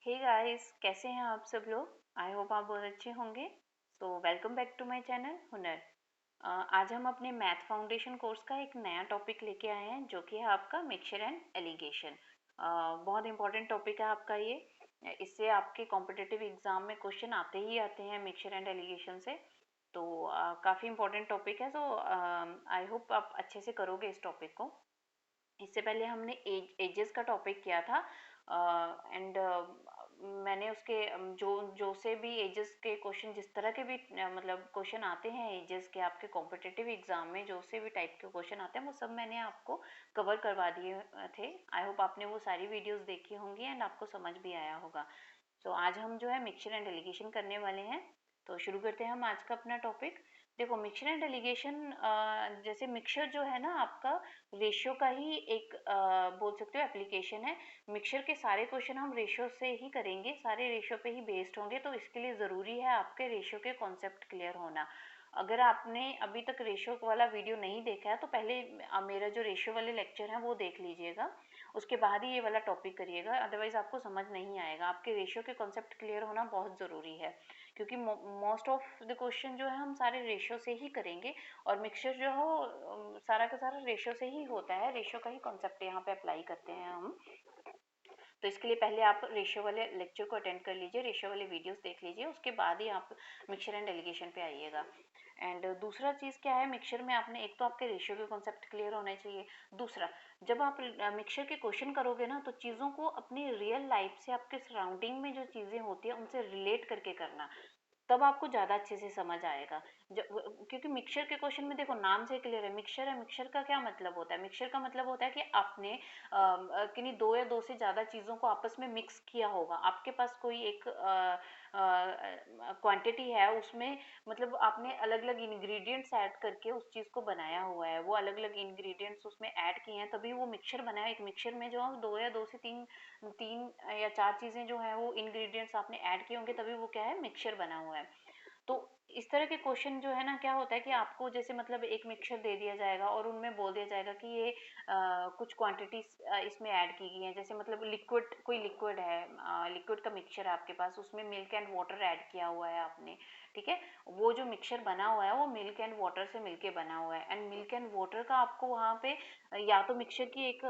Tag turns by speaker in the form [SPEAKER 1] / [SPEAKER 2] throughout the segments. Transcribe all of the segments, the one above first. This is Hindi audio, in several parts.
[SPEAKER 1] हे गाइस, कैसे हैं आप सब लोग। आई होप आप बहुत अच्छे होंगे। So welcome back to my channel Hunar. आज हम अपने मैथ फाउंडेशन कोर्स का एक नया टॉपिक लेके आए हैं जो कि है आपका मिक्सचर एंड एलिगेशन। बहुत इंपॉर्टेंट टॉपिक है आपका ये। इससे आपके कॉम्पिटिटिव एग्जाम में क्वेश्चन आते ही आते हैं मिक्सचर एंड एलिगेशन से। तो काफ़ी इंपॉर्टेंट टॉपिक है। सो आई होप आप अच्छे से करोगे इस टॉपिक को। इससे पहले हमने एजेस का टॉपिक किया था एंड मैंने उसके जो जो से भी एजेस के क्वेश्चन, जिस तरह के भी मतलब क्वेश्चन आते हैं एजेस के आपके कॉम्पिटिटिव एग्जाम में, जो से भी टाइप के क्वेश्चन आते हैं वो सब मैंने आपको कवर करवा दिए थे। आई होप आपने वो सारी वीडियोस देखी होंगी एंड आपको समझ भी आया होगा। सो आज हम जो है मिक्सचर एंड एलिगेशन करने वाले हैं। तो शुरू करते हैं हम आज का अपना टॉपिक। देखो, मिक्सचर एंड एलिगेशन जैसे मिक्सचर जो है ना आपका रेशियो का ही एक बोल सकते हो एप्लीकेशन है। मिक्सचर के सारे क्वेश्चन हम रेशियो से ही करेंगे, सारे रेशियो पे ही बेस्ड होंगे। तो इसके लिए ज़रूरी है आपके रेशियो के कॉन्सेप्ट क्लियर होना। अगर आपने अभी तक रेशियो वाला वीडियो नहीं देखा है तो पहले मेरा जो रेशियो वाले लेक्चर है वो देख लीजिएगा, उसके बाद ही ये वाला टॉपिक करिएगा। अदरवाइज आपको समझ नहीं आएगा। आपके रेशियो के कॉन्सेप्ट क्लियर होना बहुत ज़रूरी है, क्योंकि मोस्ट ऑफ द क्वेश्चन जो है हम सारे रेशियो से ही करेंगे। और मिक्सचर जो हो सारा का सारा रेशियो से ही होता है। रेशियो का ही कॉन्सेप्ट यहाँ पे अप्लाई करते हैं हम। तो इसके लिए पहले आप रेशियो वाले लेक्चर को अटेंड कर लीजिए, रेशियो वाले वीडियोस देख लीजिए, उसके बाद ही आप मिक्सचर एंड एलिगेशन पे आइएगा। एंड दूसरा चीज़ क्या है, मिक्सचर में आपने एक तो आपके रेशियो के कॉन्सेप्ट क्लियर होने चाहिए। दूसरा, जब आप मिक्सचर के क्वेश्चन करोगे ना तो चीज़ों को अपनी रियल लाइफ से, आपके सराउंडिंग में जो चीज़ें होती हैं उनसे रिलेट करके करना, तब आपको ज़्यादा अच्छे से समझ आएगा। क्योंकि मिक्सचर के क्वेश्चन में देखो नाम से क्लियर है, मिक्सचर है। मिक्सचर का क्या मतलब होता है? मिक्सचर का मतलब होता है कि आपने किन्हीं दो या दो से ज़्यादा चीज़ों को आपस में मिक्स किया होगा। आपके पास कोई एक क्वांटिटी है, उसमें मतलब आपने अलग अलग इंग्रेडिएंट्स ऐड करके उस चीज़ को बनाया हुआ है। वो अलग अलग इंग्रेडिएंट्स उसमें ऐड किए हैं तभी वो मिक्सचर बना है। एक मिक्सचर में जो हम दो या दो से तीन तीन या चार चीज़ें जो हैं वो इंग्रेडिएंट्स आपने ऐड किए होंगे तभी वो क्या है, मिक्सचर बना हुआ है। तो इस तरह के क्वेश्चन जो है ना, क्या होता है कि आपको जैसे मतलब एक मिक्सचर दे दिया जाएगा और उनमें बोल दिया जाएगा कि ये कुछ क्वांटिटीज इसमें ऐड की गई हैं। जैसे मतलब लिक्विड, कोई लिक्विड है, लिक्विड का मिक्सचर है आपके पास, उसमें मिल्क एंड वाटर ऐड किया हुआ है आपने। ठीक है, वो जो मिक्सचर बना हुआ है वो मिल्क एंड वाटर से मिलके बना हुआ है। एंड मिल्क एंड वाटर का आपको वहाँ पे या तो मिक्सचर की एक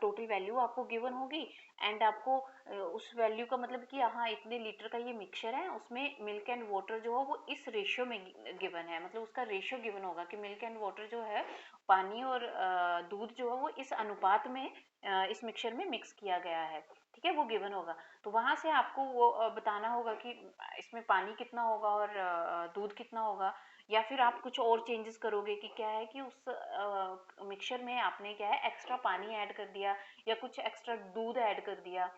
[SPEAKER 1] टोटल वैल्यू आपको गिवन होगी, एंड आपको उस वैल्यू का मतलब कि हाँ इतने लीटर का ये मिक्सचर है, उसमें मिल्क एंड वाटर जो है वो इस रेशियो में गिवन है। मतलब उसका रेशियो गिवन होगा कि मिल्क एंड वाटर जो है, पानी और दूध जो है वो इस अनुपात में इस मिक्सचर में मिक्स किया गया है। ठीक है, वो गिवन होगा। तो वहां से आपको वो बताना होगा कि इसमें पानी कितना होगा और दूध कितना होगा। या फिर आप कुछ और चेंजेस करोगे कि क्या है कि उस मिक्सचर में आपने क्या है एक्स्ट्रा पानी ऐड कर दिया या कुछ एक्स्ट्रा दूध ऐड कर दिया।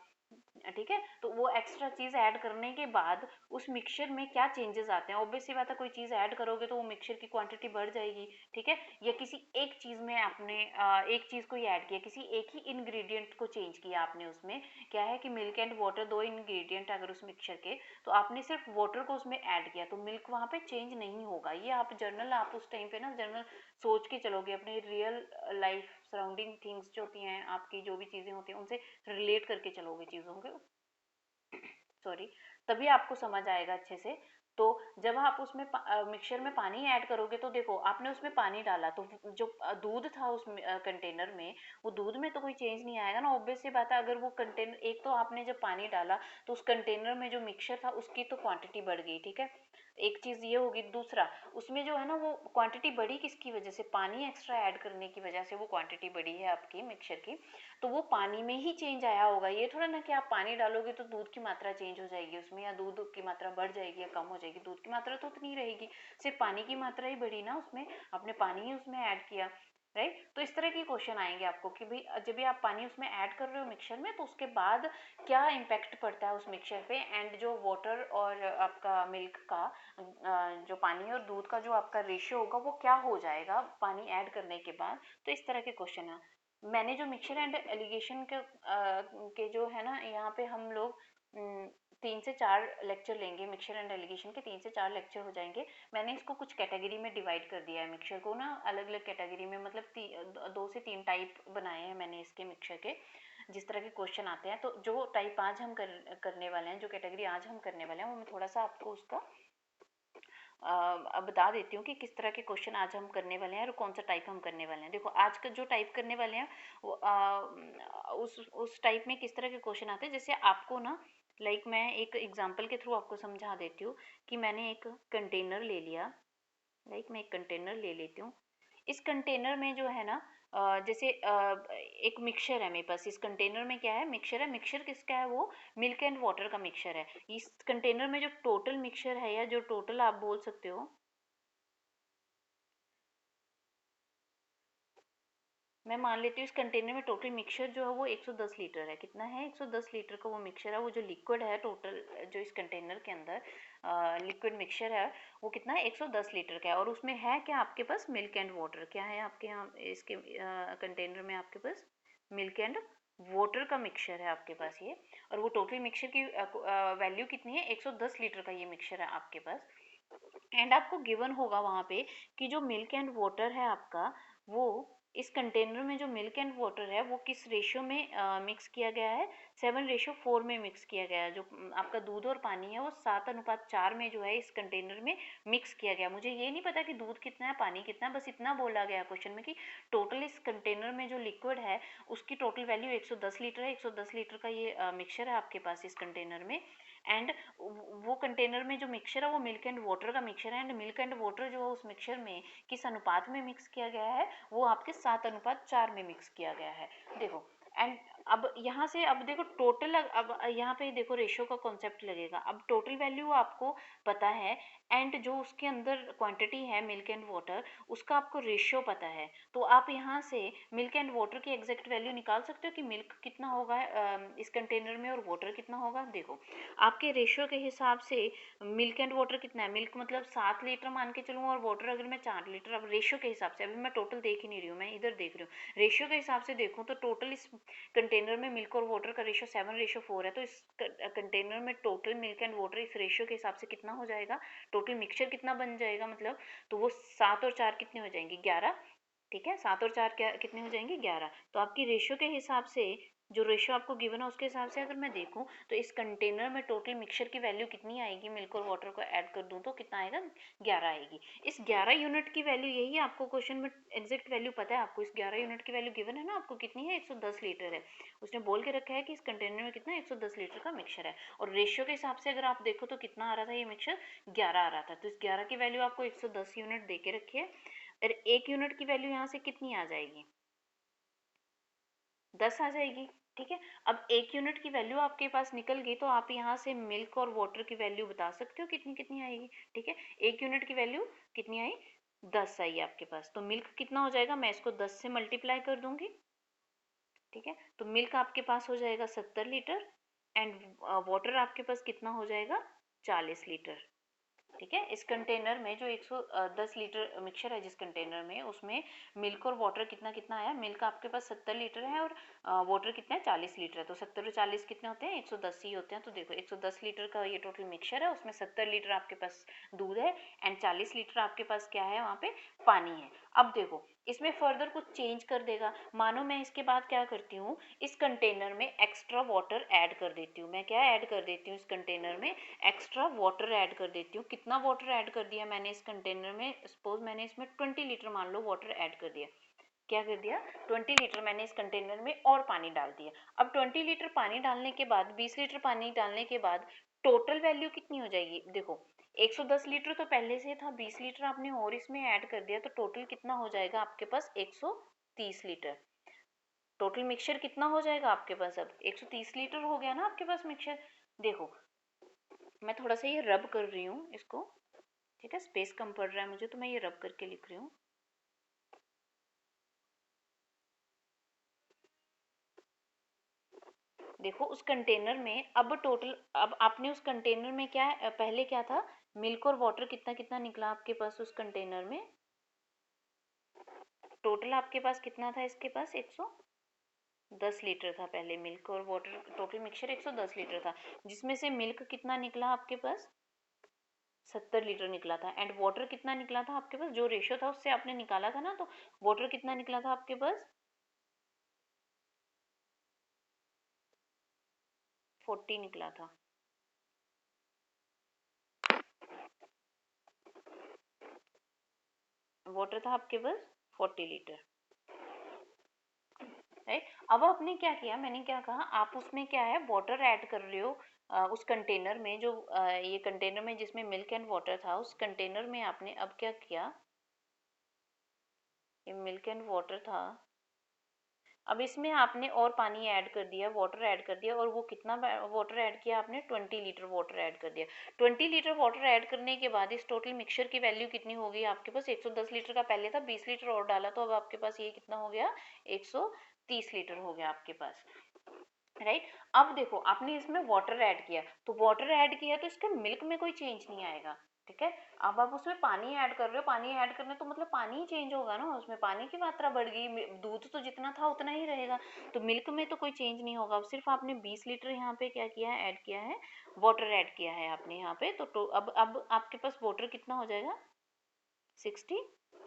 [SPEAKER 1] ठीक है, तो वो एक्स्ट्रा चीज ऐड करने के बाद उस मिक्सचर में क्या चेंजेस आते हैं। ऑब्वियस सी बात है, कोई चीज ऐड करोगे तो वो मिक्सचर की क्वांटिटी बढ़ जाएगी। ठीक है, या किसी एक चीज में आपने एक चीज को ही ऐड किया, किसी एक ही इंग्रेडिएंट को चेंज किया आपने। उसमें क्या है कि मिल्क एंड वाटर दो इंग्रेडिएंट अगर उस मिक्सचर के, तो आपने सिर्फ वाटर को उसमें ऐड किया तो मिल्क वहां पे चेंज नहीं होगा। ये आप जर्नल, आप उस टाइम पे ना जर्नल सोच के चलोगे, अपने रियल लाइफ सराउंडिंग थिंग्स जो होती हैं आपकी, जो भी चीजें होती हैं उनसे रिलेट करके चलोगे चीज़ों के, सॉरी, तभी आपको समझ आएगा अच्छे से। तो जब आप उसमें मिक्सचर में पानी ऐड करोगे तो देखो आपने उसमें पानी डाला तो जो दूध था उस कंटेनर में, वो दूध में तो कोई चेंज नहीं आएगा ना। ऑब्वियस सी बात है, अगर वो कंटेनर, एक तो आपने जब पानी डाला तो उस कंटेनर में जो मिक्सचर था उसकी तो क्वांटिटी बढ़ गई। ठीक है, एक चीज ये होगी। दूसरा, उसमें जो है ना वो क्वांटिटी बढ़ी किसकी वजह से, पानी एक्स्ट्रा ऐड करने की वजह से वो क्वांटिटी बढ़ी है आपकी मिक्सचर की। तो वो पानी में ही चेंज आया होगा। ये थोड़ा ना कि आप पानी डालोगे तो दूध की मात्रा चेंज हो जाएगी उसमें, या दूध की मात्रा बढ़ जाएगी या कम हो जाएगी। दूध की मात्रा तो उतनी रहेगी, सिर्फ पानी की मात्रा ही बढ़ी ना उसमें, आपने पानी ही उसमें ऐड किया। राइट, तो इस तरह के क्वेश्चन आएंगे आपको कि भाई जब भी आप पानी उसमें ऐड कर रहे हो मिक्सचर में, तो उसके बाद क्या इम्पैक्ट पड़ता है उस मिक्सचर पे। एंड जो वाटर और आपका मिल्क का जो पानी और दूध का जो आपका रेशियो होगा वो क्या हो जाएगा पानी ऐड करने के बाद। तो इस तरह के क्वेश्चन है। मैंने जो मिक्सचर एंड एलिगेशन के जो है ना, यहाँ पे हम लोग 3 से 4 लेक्चर लेंगे। मिक्सचर एंड एलिगेशन के 3 से 4 लेक्चर हो जाएंगे। मैंने इसको कुछ कैटेगरी में डिवाइड कर दिया है, मिक्सचर को ना अलग अलग कैटेगरी में, मतलब 2 से 3 टाइप बनाए हैं मैंने इसके मिक्सचर के। जिस तरह के क्वेश्चन आते हैं। तो जो टाइप आज हम करने वाले हैं, जो कैटेगरी आज हम करने वाले हैं, वो मैं थोड़ा सा आपको उसका अब बता देती हूँ कि किस तरह के क्वेश्चन आज हम करने वाले हैं और कौन सा टाइप हम करने वाले हैं। देखो आज का जो टाइप करने वाले हैं वो उस टाइप में किस तरह के क्वेश्चन आते हैं। जैसे आपको ना मैं एक एग्जांपल के थ्रू आपको समझा देती हूँ कि मैंने एक कंटेनर ले लिया। मैं एक कंटेनर ले लेती हूँ। इस कंटेनर में जो है ना जैसे एक मिक्सचर है मेरे पास। इस कंटेनर में क्या है, मिक्सचर है। मिक्सचर किसका है, वो मिल्क एंड वाटर का मिक्सचर है। इस कंटेनर में जो टोटल मिक्सचर है, या जो टोटल आप बोल सकते हो, मैं मान लेती हूँ इस कंटेनर में टोटल मिक्सचर जो है वो 110 लीटर है। कितना है, 110 लीटर का वो मिक्सचर है। वो जो लिक्विड है टोटल जो इस कंटेनर के अंदर लिक्विड मिक्सचर है, वो कितना है, 110 लीटर का है। और उसमें है क्या आपके पास, मिल्क एंड वाटर। क्या है आपके यहाँ इसके कंटेनर में, आपके पास मिल्क एंड वाटर का मिक्सचर है आपके पास ये। और वो टोटल मिक्सचर की वैल्यू कितनी है, 110 लीटर का ये मिक्सचर है आपके पास। एंड आपको गिवन होगा वहाँ पे कि जो मिल्क एंड वाटर है आपका, वो इस कंटेनर में जो मिल्क एंड वाटर है वो किस रेशियो में मिक्स किया गया है, 7:4 में मिक्स किया गया है। जो आपका दूध और पानी है वो 7:4 में जो है इस कंटेनर में मिक्स किया गया। मुझे ये नहीं पता कि दूध कितना है, पानी कितना है, बस इतना बोला गया क्वेश्चन में कि टोटल इस कंटेनर में जो लिक्विड है उसकी टोटल वैल्यू 110 लीटर है। 110 लीटर का ये मिक्सचर है आपके पास इस कंटेनर में। एंड वो कंटेनर में जो मिक्सचर है वो मिल्क एंड वाटर का मिक्सचर है। एंड मिल्क एंड वाटर जो है उस मिक्सचर में किस अनुपात में मिक्स किया गया है, वो आपके 7:4 में मिक्स किया गया है। देखो एंड अब यहाँ से अब देखो टोटल, अब यहाँ पे देखो रेशियो का कॉन्सेप्ट लगेगा। अब टोटल वैल्यू आपको पता है, एंड जो उसके अंदर क्वांटिटी है मिल्क एंड वाटर, उसका आपको रेशियो पता है। तो आप यहाँ से मिल्क एंड वाटर की एग्जैक्ट वैल्यू निकाल सकते हो कि मिल्क कितना होगा इस कंटेनर में और वाटर कितना होगा। देखो आपके रेशियो के हिसाब से मिल्क एंड वाटर कितना है, मिल्क मतलब 7 लीटर मान के चलूँ, और वाटर अगर मैं 4 लीटर। अब रेशियो के हिसाब से, अभी मैं टोटल देख ही नहीं रही हूँ, मैं इधर देख रही हूँ। रेशियो के हिसाब से देखूँ तो टोटल इस कंटेनर में मिल्क और वाटर का रेशियो 7:4 है। तो इस कंटेनर में टोटल मिल्क एंड वाटर इस रेशियो के हिसाब से कितना हो जाएगा, टोटल मिक्सचर कितना बन जाएगा मतलब, तो वो 7 और 4 कितने हो जाएंगे, 11। ठीक है, 7 और 4 क्या कितने हो जाएंगे, 11। तो आपकी रेशियो के हिसाब से, जो रेशियो आपको गिवन है उसके हिसाब से अगर मैं देखूं तो इस कंटेनर में टोटल मिक्सचर की वैल्यू कितनी आएगी, मिल्क और वाटर को ऐड कर दूं तो कितना आएगा, 11 आएगी। इस 11 यूनिट की वैल्यू, यही आपको क्वेश्चन में एग्जैक्ट वैल्यू पता है। आपको इस 11 यूनिट की वैल्यू गिवन है ना, आपको कितनी है, 110 लीटर है। उसने बोल के रखा है कि इस कंटेनर में कितना 110 लीटर का मिक्सचर है। और रेशियो के हिसाब से अगर आप देखो तो कितना आ रहा था ये मिक्सचर, 11 आ रहा था। तो इस 11 की वैल्यू आपको 110 यूनिट दे के रखी है। और 1 यूनिट की वैल्यू यहाँ से कितनी आ जाएगी, 10 आ जाएगी। ठीक है, अब 1 यूनिट की वैल्यू आपके पास निकल गई तो आप यहाँ से मिल्क और वाटर की वैल्यू बता सकते हो कितनी कितनी आएगी। ठीक है, 1 यूनिट की वैल्यू कितनी आई, 10 आई आपके पास। तो मिल्क कितना हो जाएगा, मैं इसको 10 से मल्टीप्लाई कर दूंगी। ठीक है, तो मिल्क आपके पास हो जाएगा 70 लीटर, एंड वाटर आपके पास कितना हो जाएगा, 40 लीटर। ठीक है, इस कंटेनर में जो 110 लीटर मिक्सचर है जिस कंटेनर में, उसमें मिल्क और वाटर कितना कितना आया, मिल्क आपके पास 70 लीटर है और वाटर कितना है, 40 लीटर है। तो 70 और 40 कितने होते हैं, 110 ही होते हैं। तो देखो 110 लीटर का ये टोटल मिक्सचर है, उसमें 70 लीटर आपके पास दूध है एंड 40 लीटर आपके पास क्या है, वहाँ पे पानी है। अब देखो इसमें फर्दर कुछ चेंज कर देगा। मानो मैं इसके बाद क्या करती हूँ, इस कंटेनर में एक्स्ट्रा वाटर ऐड कर देती हूँ। मैं क्या ऐड कर देती हूँ, इस कंटेनर में एक्स्ट्रा वाटर ऐड कर देती हूँ। कितना वाटर ऐड कर दिया मैंने इस कंटेनर में, सपोज मैंने इसमें 20 लीटर मान लो वाटर ऐड कर दिया। क्या कर दिया, 20 लीटर मैंने इस कंटेनर में और पानी डाल दिया। अब 20 लीटर पानी डालने के बाद, 20 लीटर पानी डालने के बाद टोटल वैल्यू कितनी हो जाएगी, देखो 110 लीटर तो पहले से था, 20 लीटर आपने और इसमें ऐड कर दिया, तो टोटल कितना हो जाएगा आपके पास, 130 लीटर। टोटल मिक्सचर कितना हो जाएगा आपके पास, अब 130 लीटर हो गया ना आपके पास मिक्सचर। देखो मैं थोड़ा सा ये रब कर रही हूँ इसको। ठीक है, स्पेस कम पड़ रहा है मुझे तो मैं ये रब करके लिख रही हूँ। देखो उस कंटेनर में अब टोटल, अब आपने उस कंटेनर में क्या पहले क्या था, मिल्क और वाटर कितना कितना निकला आपके पास उस कंटेनर में, टोटल आपके पास कितना था, इसके पास 110 लीटर था पहले। मिल्क और वाटर टोटल मिक्सचर 110 लीटर था, जिसमें से मिल्क कितना निकला आपके पास, 70 लीटर निकला था। एंड वाटर कितना निकला था आपके पास, जो रेशियो था उससे आपने निकाला था ना, तो वाटर कितना निकला था आपके पास, 40 निकला था। वाटर था आपके पास 40 लीटर, राइट। अब आपने क्या किया, मैंने क्या कहा, आप उसमें क्या है वाटर ऐड कर रहे हो उस कंटेनर में, जो ये कंटेनर में जिसमें मिल्क एंड वाटर था, उस कंटेनर में आपने अब क्या किया, ये मिल्क एंड वाटर था, अब इसमें आपने और पानी ऐड कर दिया, वाटर ऐड कर दिया, और वो कितना वाटर ऐड किया आपने, 20 लीटर वाटर ऐड कर दिया। 20 लीटर वाटर ऐड करने के बाद इस टोटल मिक्सचर की वैल्यू कितनी हो गई आपके पास, 110 लीटर का पहले था, 20 लीटर और डाला तो अब आपके पास ये कितना हो गया, 130 लीटर हो गया आपके पास, राइट। अब देखो आपने इसमें वाटर ऐड किया, तो वाटर ऐड किया तो इसके मिल्क में कोई चेंज नहीं आएगा, ठीक है। अब आप उसमें पानी ऐड कर रहे हो, पानी ऐड करने तो मतलब पानी ही चेंज होगा ना, उसमें पानी की मात्रा बढ़ गई, दूध तो जितना था उतना ही रहेगा, तो मिल्क में तो कोई चेंज नहीं होगा। अब सिर्फ आपने 20 लीटर यहाँ पे क्या किया है, ऐड किया है, वाटर ऐड किया है आपने यहाँ पे, तो अब आपके पास वाटर कितना हो जाएगा, 60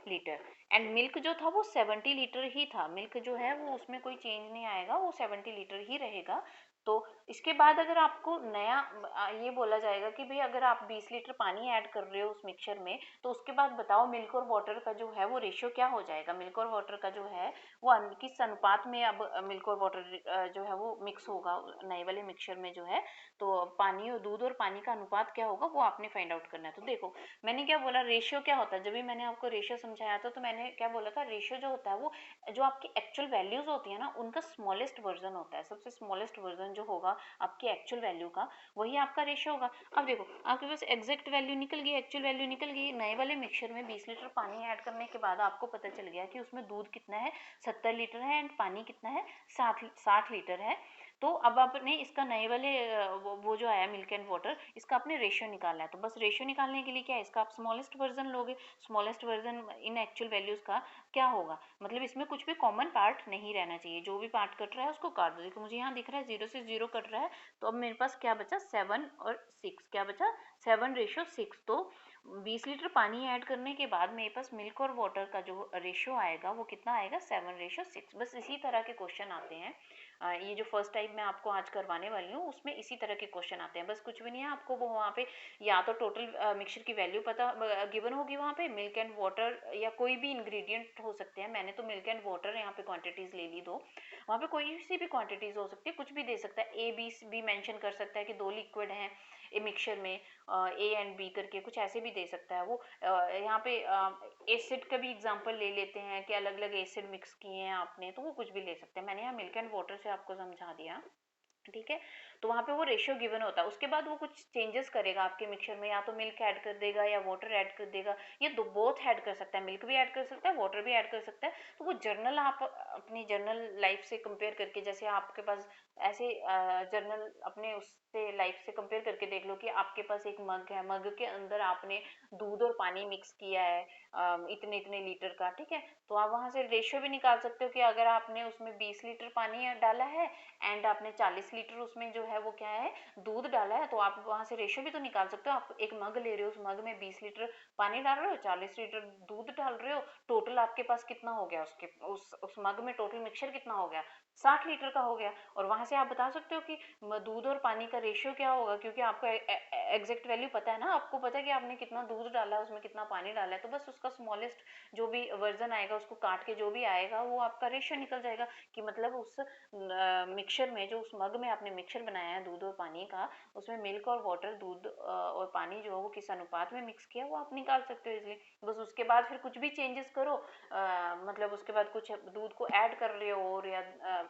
[SPEAKER 1] लीटर, एंड मिल्क जो था वो 70 लीटर ही था, मिल्क जो है वो उसमें कोई चेंज नहीं आएगा, वो 70 लीटर ही रहेगा। तो इसके बाद अगर आपको नया ये बोला जाएगा कि भाई अगर आप 20 लीटर पानी ऐड कर रहे हो उस मिक्सचर में, तो उसके बाद बताओ मिल्क और वाटर का जो है वो रेशियो क्या हो जाएगा, मिल्क और वाटर का जो है वो किस अनुपात में अब मिल्क और वाटर जो है वो मिक्स होगा नए वाले मिक्सचर में जो है, तो पानी और दूध और पानी का अनुपात क्या होगा वो आपने फाइंड आउट करना है। तो देखो मैंने क्या बोला, रेशियो क्या होता है, जब भी मैंने आपको रेशियो समझाया था तो मैंने क्या बोला था, रेशियो जो होता है वो जो आपकी एक्चुअल वैल्यूज होती है ना उनका स्मॉलेस्ट वर्जन होता है, सबसे स्मॉलेस्ट वर्जन जो होगा आपकी एक्चुअल वैल्यू का वही आपका रेशियो होगा। अब देखो आपके पास एग्जैक्ट वैल्यू निकल गई, एक्चुअल वैल्यू निकल गई, नए वाले मिक्सचर में 20 लीटर पानी ऐड करने के बाद आपको पता चल गया कि उसमें दूध कितना है, 70 लीटर है, एंड पानी कितना है, 60 लीटर है। तो अब आपने इसका नए वाले वो जो आया मिल्क एंड वाटर, इसका आपने रेशियो निकालना है, तो बस रेशियो निकालने के लिए क्या है, इसका आप स्मॉलेस्ट वर्जन लोगे, स्मॉलेस्ट वर्जन इन एक्चुअल वैल्यूज का क्या होगा, मतलब इसमें कुछ भी कॉमन पार्ट नहीं रहना चाहिए, जो भी पार्ट कट रहा है उसको काट दो। देखो मुझे यहाँ दिख रहा है 0 से 0 कट रहा है, तो अब मेरे पास क्या बचा, 7 और 6, क्या बचा, 7:6। तो 20 लीटर पानी ऐड करने के बाद मेरे पास मिल्क और वाटर का जो रेशियो आएगा वो कितना आएगा, 7:6। बस इसी तरह के क्वेश्चन आते हैं, ये जो फर्स्ट टाइप मैं आपको आज करवाने वाली हूँ उसमें इसी तरह के क्वेश्चन आते हैं, बस कुछ भी नहीं है, आपको वो वहाँ पे या तो टोटल मिक्सचर की वैल्यू पता गिवन होगी, वहाँ पे मिल्क एंड वाटर या कोई भी इंग्रेडिएंट हो सकते हैं, मैंने तो मिल्क एंड वाटर यहाँ पे क्वांटिटीज ले ली दो, वहाँ पे कोई सी भी क्वांटिटीज हो सकती है, कुछ भी दे सकता है, ए बी भी मेंशन कर सकता है कि 2 लिक्विड हैं ए मिक्सचर में, ए एंड बी करके कुछ ऐसे भी दे सकता है वो, यहाँ पे एसिड का भी एग्जांपल ले लेते हैं कि अलग अलग एसिड मिक्स किए हैं आपने, तो वो कुछ भी ले सकते हैं, मैंने यहाँ मिल्क एंड वाटर से आपको समझा दिया, ठीक है। तो वहाँ पे वो रेशियो गिवन होता है, उसके बाद वो कुछ चेंजेस करेगा आपके मिक्सचर में, या तो मिल्क ऐड कर देगा या वाटर ऐड कर देगा, ये दो बोथ ऐड कर सकता है, मिल्क भी ऐड कर सकता है, वाटर भी ऐड कर सकता है। तो वो जर्नल आप अपनी जर्नल लाइफ से कंपेयर करके, जैसे आपके पास ऐसे जर्नल अपने उससे लाइफ से कंपेयर करके देख लो कि आपके पास एक मग है, मग के अंदर आपने दूध और पानी मिक्स किया है इतने इतने लीटर का, ठीक है। तो आप वहां से रेशियो भी निकाल सकते हो कि अगर आपने उसमें 20 लीटर पानी डाला है एंड आपने 40 लीटर उसमें जो है वो क्या है, दूध डाला है, तो आप वहां से रेशियो भी तो निकाल सकते हो, आप एक मग ले रहे हो, उस मग में 20 लीटर पानी डाल रहे हो, 40 लीटर दूध डाल रहे हो, टोटल आपके पास कितना हो गया, उसके उस मग में टोटल मिक्सचर कितना हो गया, 60 लीटर का हो गया। और वहां से आप बता सकते हो कि दूध और पानी का रेशियो क्या होगा, क्योंकि आपको एग्जैक्ट वैल्यू पता है ना, आपको पता है कि आपने कितना दूध डाला है, उसमें कितना पानी डाला है, तो बस उसका स्मॉलेस्ट जो भी वर्जन आएगा उसको काट के जो भी आएगा वो आपका रेशियो निकल जाएगा, कि मतलब उस मिक्सचर में, जो उस मग में आपने मिक्सचर बनाया है दूध और पानी का, उसमें मिल्क और वाटर, दूध और पानी जो है वो किस अनुपात में मिक्स किया वो आप निकाल सकते हो इजीली। बस उसके बाद फिर कुछ भी चेंजेस करो, मतलब उसके बाद कुछ दूध को ऐड कर रहे हो और या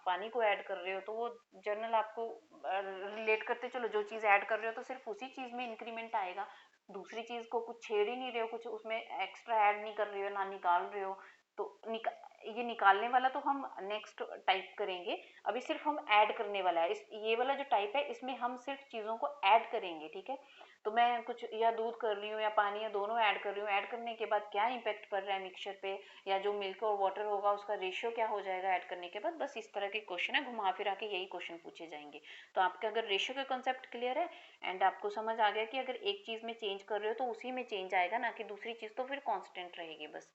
[SPEAKER 1] पानी को ऐड कर रहे हो, तो वो जर्नल आपको रिलेट करते चलो, जो चीज़ ऐड कर रहे हो तो सिर्फ उसी चीज़ में इंक्रीमेंट आएगा, दूसरी चीज़ को कुछ छेड़ ही नहीं रहे हो, कुछ उसमें एक्स्ट्रा ऐड नहीं कर रहे हो ना निकाल रहे हो। तो ये निकालने वाला तो हम नेक्स्ट टाइप करेंगे, अभी सिर्फ हम ऐड करने वाला है, इस ये वाला जो टाइप है इसमें हम सिर्फ चीज़ों को ऐड करेंगे, ठीक है। तो मैं कुछ या दूध कर रही हूँ या पानी या दोनों ऐड कर रही हूँ, ऐड करने के बाद क्या इम्पेक्ट पड़ रहा है मिक्सचर पे, या जो मिल्क और वाटर होगा उसका रेशियो क्या हो जाएगा ऐड करने के बाद, बस इस तरह के क्वेश्चन है, घुमा फिरा के यही क्वेश्चन पूछे जाएंगे। तो आपके अगर रेशियो का कॉन्सेप्ट क्लियर है एंड आपको समझ आ गया कि अगर एक चीज़ में चेंज कर रहे हो तो उसी में चेंज आएगा, ना कि दूसरी चीज़ तो फिर कांस्टेंट रहेगी, बस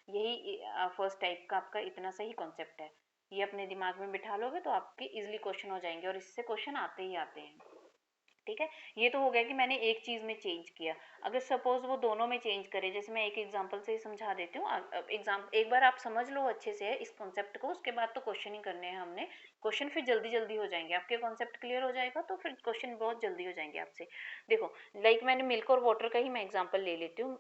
[SPEAKER 1] यही फर्स्ट टाइप का आपका इतना सही कॉन्सेप्ट है। ये अपने दिमाग में बिठा लोगे तो आपके इजीली क्वेश्चन हो जाएंगे, और इससे क्वेश्चन आते ही आते हैं। ठीक है, ये तो हो गया कि मैंने एक चीज में चेंज किया। अगर सपोज वो दोनों में चेंज करे, जैसे मैं एक एग्जांपल से ही समझा देती हूँ। एग्जाम एक बार आप समझ लो अच्छे से इस कॉन्सेप्ट को, उसके बाद तो क्वेश्चन ही करने हैं हमने। क्वेश्चन फिर जल्दी जल्दी हो जाएंगे, आपके कॉन्सेप्ट क्लियर हो जाएगा तो फिर क्वेश्चन बहुत जल्दी हो जाएंगे आपसे। देखो, लाइक मैंने मिल्क और वाटर का ही मैं एग्जाम्पल ले लेती हूँ।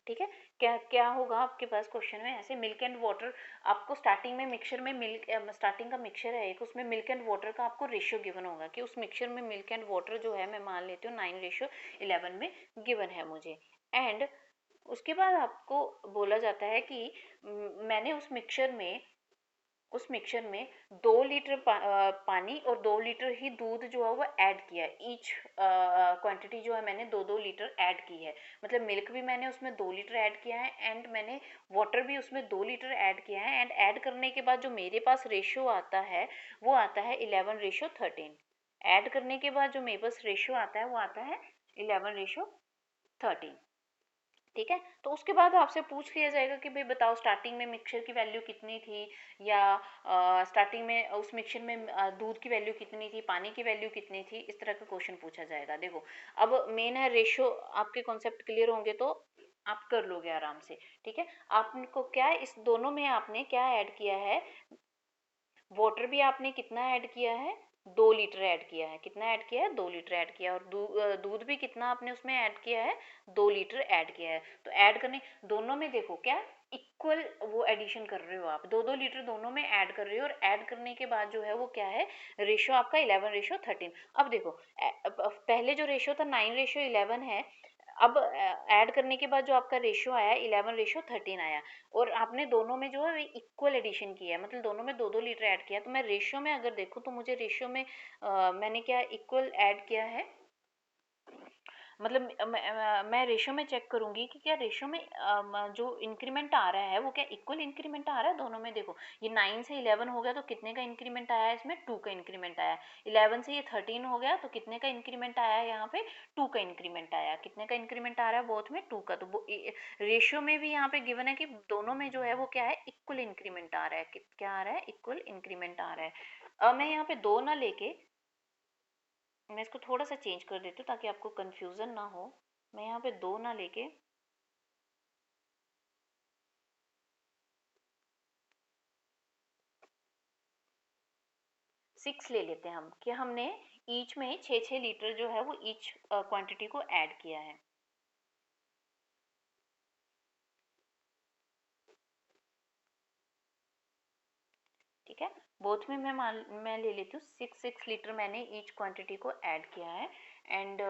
[SPEAKER 1] ठीक है, क्या क्या होगा आपके पास क्वेश्चन में, ऐसे मिल्क एंड वाटर, आपको स्टार्टिंग में मिक्सचर में मिल्क, स्टार्टिंग का मिक्सचर है एक, उसमें मिल्क एंड वाटर का आपको रेशियो गिवन होगा कि उस मिक्सचर में मिल्क एंड वाटर जो है, मैं मान लेती हूँ 9:11 में गिवन है मुझे। एंड उसके बाद आपको बोला जाता है कि मैंने उस मिक्सचर में 2 लीटर पानी और 2 लीटर ही दूध जो है वो ऐड किया है। ईच क्वांटिटी जो है मैंने 2-2 लीटर ऐड की है। मतलब मिल्क भी मैंने उसमें 2 लीटर ऐड किया है, एंड मैंने वाटर भी उसमें 2 लीटर ऐड किया है। एंड ऐड करने के बाद जो मेरे पास रेशियो आता है वो आता है 11:13। ऐड करने के बाद जो मेरे पास रेशियो आता है वो आता है 11:13। ठीक है, तो उसके बाद आपसे पूछ लिया जाएगा कि भाई बताओ स्टार्टिंग में मिक्सचर की वैल्यू कितनी थी, या स्टार्टिंग में उस मिक्सचर में दूध की वैल्यू कितनी थी, पानी की वैल्यू कितनी थी, इस तरह का क्वेश्चन पूछा जाएगा। देखो, अब मेन है रेशियो, आपके कॉन्सेप्ट क्लियर होंगे तो आप कर लोगे आराम से। ठीक है, आपको क्या इस दोनों में आपने क्या ऐड किया है, वाटर भी आपने कितना ऐड किया है, 2 लीटर ऐड किया है। कितना ऐड किया है, 2 लीटर ऐड किया, और दूध भी कितना आपने उसमें ऐड किया है, 2 लीटर ऐड किया है। तो ऐड करने दोनों में देखो क्या इक्वल वो एडिशन कर रहे हो आप, 2-2 लीटर दोनों में ऐड कर रहे हो, और ऐड करने के बाद जो है वो क्या है, रेशियो आपका 11:13। अब देखो, पहले जो रेशियो था 9:11 है, अब ऐड करने के बाद जो आपका रेशियो आया 11:13 आया, और आपने दोनों में जो है इक्वल एडिशन किया है, मतलब दोनों में 2-2 लीटर ऐड किया। तो मैं रेशियो में अगर देखूँ तो मुझे रेशियो में मैंने क्या इक्वल ऐड किया है, मतलब मैं रेशियो में चेक करूंगी कि क्या रेशियो में जो इंक्रीमेंट आ रहा है वो क्या इक्वल इंक्रीमेंट आ रहा है दोनों में। देखो, ये 9 से 11 हो गया तो कितने का इंक्रीमेंट आया है, इसमें 2 का इंक्रीमेंट आया। 11 से ये 13 हो गया तो कितने का इंक्रीमेंट आया है, यहाँ पे 2 का इंक्रीमेंट आया। कितने का इंक्रीमेंट आ रहा है बोथ में, 2 का। तो रेशियो में भी यहाँ पे गिवन है कि दोनों में जो है वो क्या है, इक्वल इंक्रीमेंट आ रहा है। क्या आ रहा है, इक्वल इंक्रीमेंट आ रहा है। अब मैं यहाँ पे 2 ना लेके, मैं इसको थोड़ा सा चेंज कर देती हूँ ताकि आपको कंफ्यूजन ना हो। मैं यहाँ पे 2 ना लेके 6 ले लेते हैं हम, कि हमने ईच में 6-6 लीटर जो है वो ईच क्वांटिटी को ऐड किया है। ठीक है, बोथ में मैं ले लेती हूँ 6-6 लीटर मैंने ईच क्वांटिटी को ऐड किया है। एंड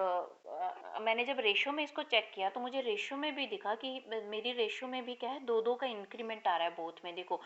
[SPEAKER 1] मैंने जब रेशो में इसको चेक किया तो मुझे रेशो में भी दिखा कि मेरी रेशो में भी क्या है, 2-2 का इंक्रीमेंट आ रहा है बोथ में। देखो,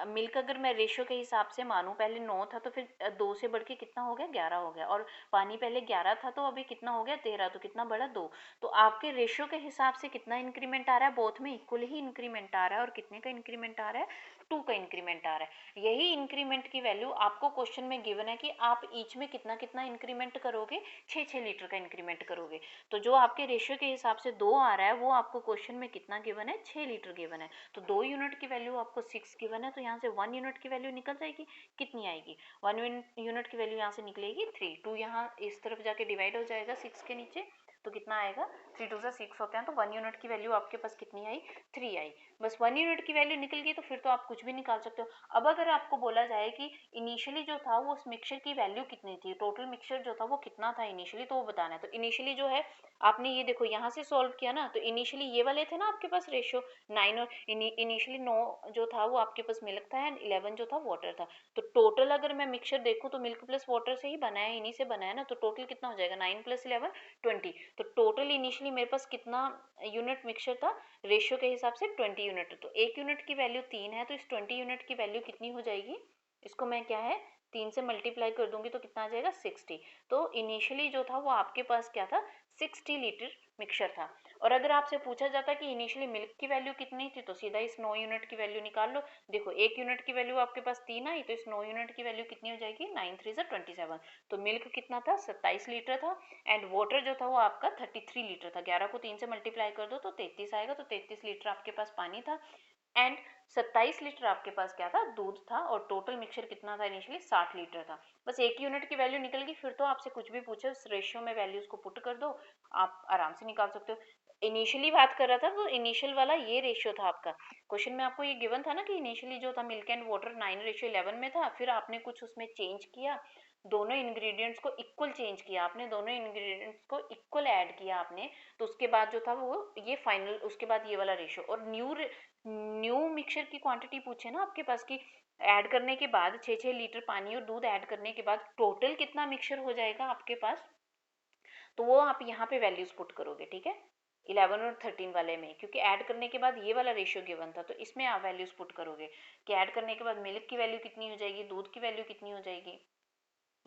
[SPEAKER 1] मिल्क अगर मैं रेशो के हिसाब से मानूं, पहले 9 था तो फिर 2 से बढ़ के कितना हो गया, 11 हो गया, और पानी पहले 11 था तो अभी कितना हो गया, 13, तो कितना बढ़ा, 2। तो आपके रेशो के हिसाब से कितना इंक्रीमेंट आ रहा है, बोथ में इक्वल ही इंक्रीमेंट आ रहा है। और कितने का इंक्रीमेंट आ रहा है, 2 का इंक्रीमेंट आ रहा है। यही इंक्रीमेंट की वैल्यू आपको क्वेश्चन में गिवन है कि आप ईच में कितना कितना इंक्रीमेंट करोगे, 6-6 लीटर का इंक्रीमेंट करोगे। तो जो आपके रेशियो के हिसाब से 2 आ रहा है वो आपको क्वेश्चन में कितना गिवन है, 6 लीटर गिवन है। तो 2 यूनिट की वैल्यू आपको 6 गिवन है, तो यहाँ से 1 यूनिट की वैल्यू निकल जाएगी। कितनी आएगी, 1 यूनिट की वैल्यू यहाँ से निकलेगी 3। 2 यहाँ इस तरफ जाके डिवाइड हो जाएगा 6 के नीचे, तो कितना आएगा, 3 2 6 होते हैं। तो 1 यूनिट की वैल्यू आपके पास कितनी आई, 3 आई। बस 1 यूनिट की वैल्यू निकल गई तो फिर तो आप कुछ भी निकाल सकते हो। अब अगर आपको बोला जाए कि इनिशियली जो था वो उस मिक्सचर की वैल्यू कितनी थी, टोटल मिक्सचर जो था वो कितना था इनिशियली, तो वो बताना है। तो इनिशियली जो है आपने ये देखो यहाँ से सॉल्व किया ना, तो इनिशियली ये वाले थे ना आपके पास रेशियो 9, और इनिशियली 9 जो था वो आपके पास मिल्क था, एंड 11 जो था वाटर था। तो टोटल अगर मैं मिक्सचर देखूँ तो मिल्क प्लस वाटर से ही बनाया, इन्हीं से बनाया ना, तो टोटल कितना हो जाएगा, 9 + 11 20। तो टोटल इनिशियली मेरे पास कितना यूनिट मिक्सचर था, रेशियो के हिसाब से 20 यूनिट। तो 1 यूनिट की वैल्यू 3 है, तो इस 20 यूनिट की वैल्यू कितनी हो जाएगी, इसको मैं क्या है 3 से मल्टीप्लाई कर दूंगी तो कितना आ जाएगा, 60। तो इनिशियली जो था वो आपके पास क्या था, 60 लीटर मिक्सचर था। और अगर आपसे पूछा जाता कि इनिशियली मिल्क की वैल्यू कितनी थी, तो सीधा इस 9 यूनिट की वैल्यू निकाल लो। देखो, 1 यूनिट की वैल्यू आपके पास 3 आई, तो इस 9 यूनिट की वैल्यू कितनी हो जाएगी, 9 3 27। तो मिल्क कितना था, 27 लीटर था, एंड वाटर जो था वो आपका 33 लीटर था। 11 को 3 से मल्टीप्लाई कर दो तो 33 आएगा, तो 33 लीटर आपके पास पानी था। एंड 27 लीटर आपके पास क्या था, दूध था, और टोटल मिक्सचर कितना था इनिशियली, 60 लीटर था। बस एक यूनिट की वैल्यू निकल गई, फिर तो आपसे कुछ भी पूछे उस रेशियो में वैल्यूज को पुट कर दो, आप आराम से निकाल सकते हो। इनिशियली बात कर रहा था तो इनिशियल वाला ये रेशियो था आपका। क्वेश्चन में आपको ये गिवन था ना कि इनिशियली जो था मिल्क एंड वाटर 9:11 में था, फिर आपने कुछ उसमें चेंज किया, दोनों इंग्रेडिएंट्स को इक्वल चेंज किया आपने, दोनों इंग्रेडिएंट्स को इक्वल ऐड किया आपने, तो उसके बाद जो था वो ये फाइनल, उसके बाद ये वाला रेशियो। और न्यू मिक्सचर की क्वांटिटी पूछे ना आपके पास कि ऐड करने के बाद 6-6 लीटर पानी और दूध ऐड करने के बाद टोटल कितना मिक्सचर हो जाएगा आपके पास, तो वो आप यहाँ पे वैल्यूज पुट करोगे, ठीक है। 11 और 13 वाले में, क्योंकि ऐड करने के बाद ये वाला रेशियो गिवन था, तो इसमें आप वैल्यूज पुट करोगे कि ऐड करने के बाद मिल्क की वैल्यू कितनी हो जाएगी, दूध की वैल्यू कितनी हो जाएगी,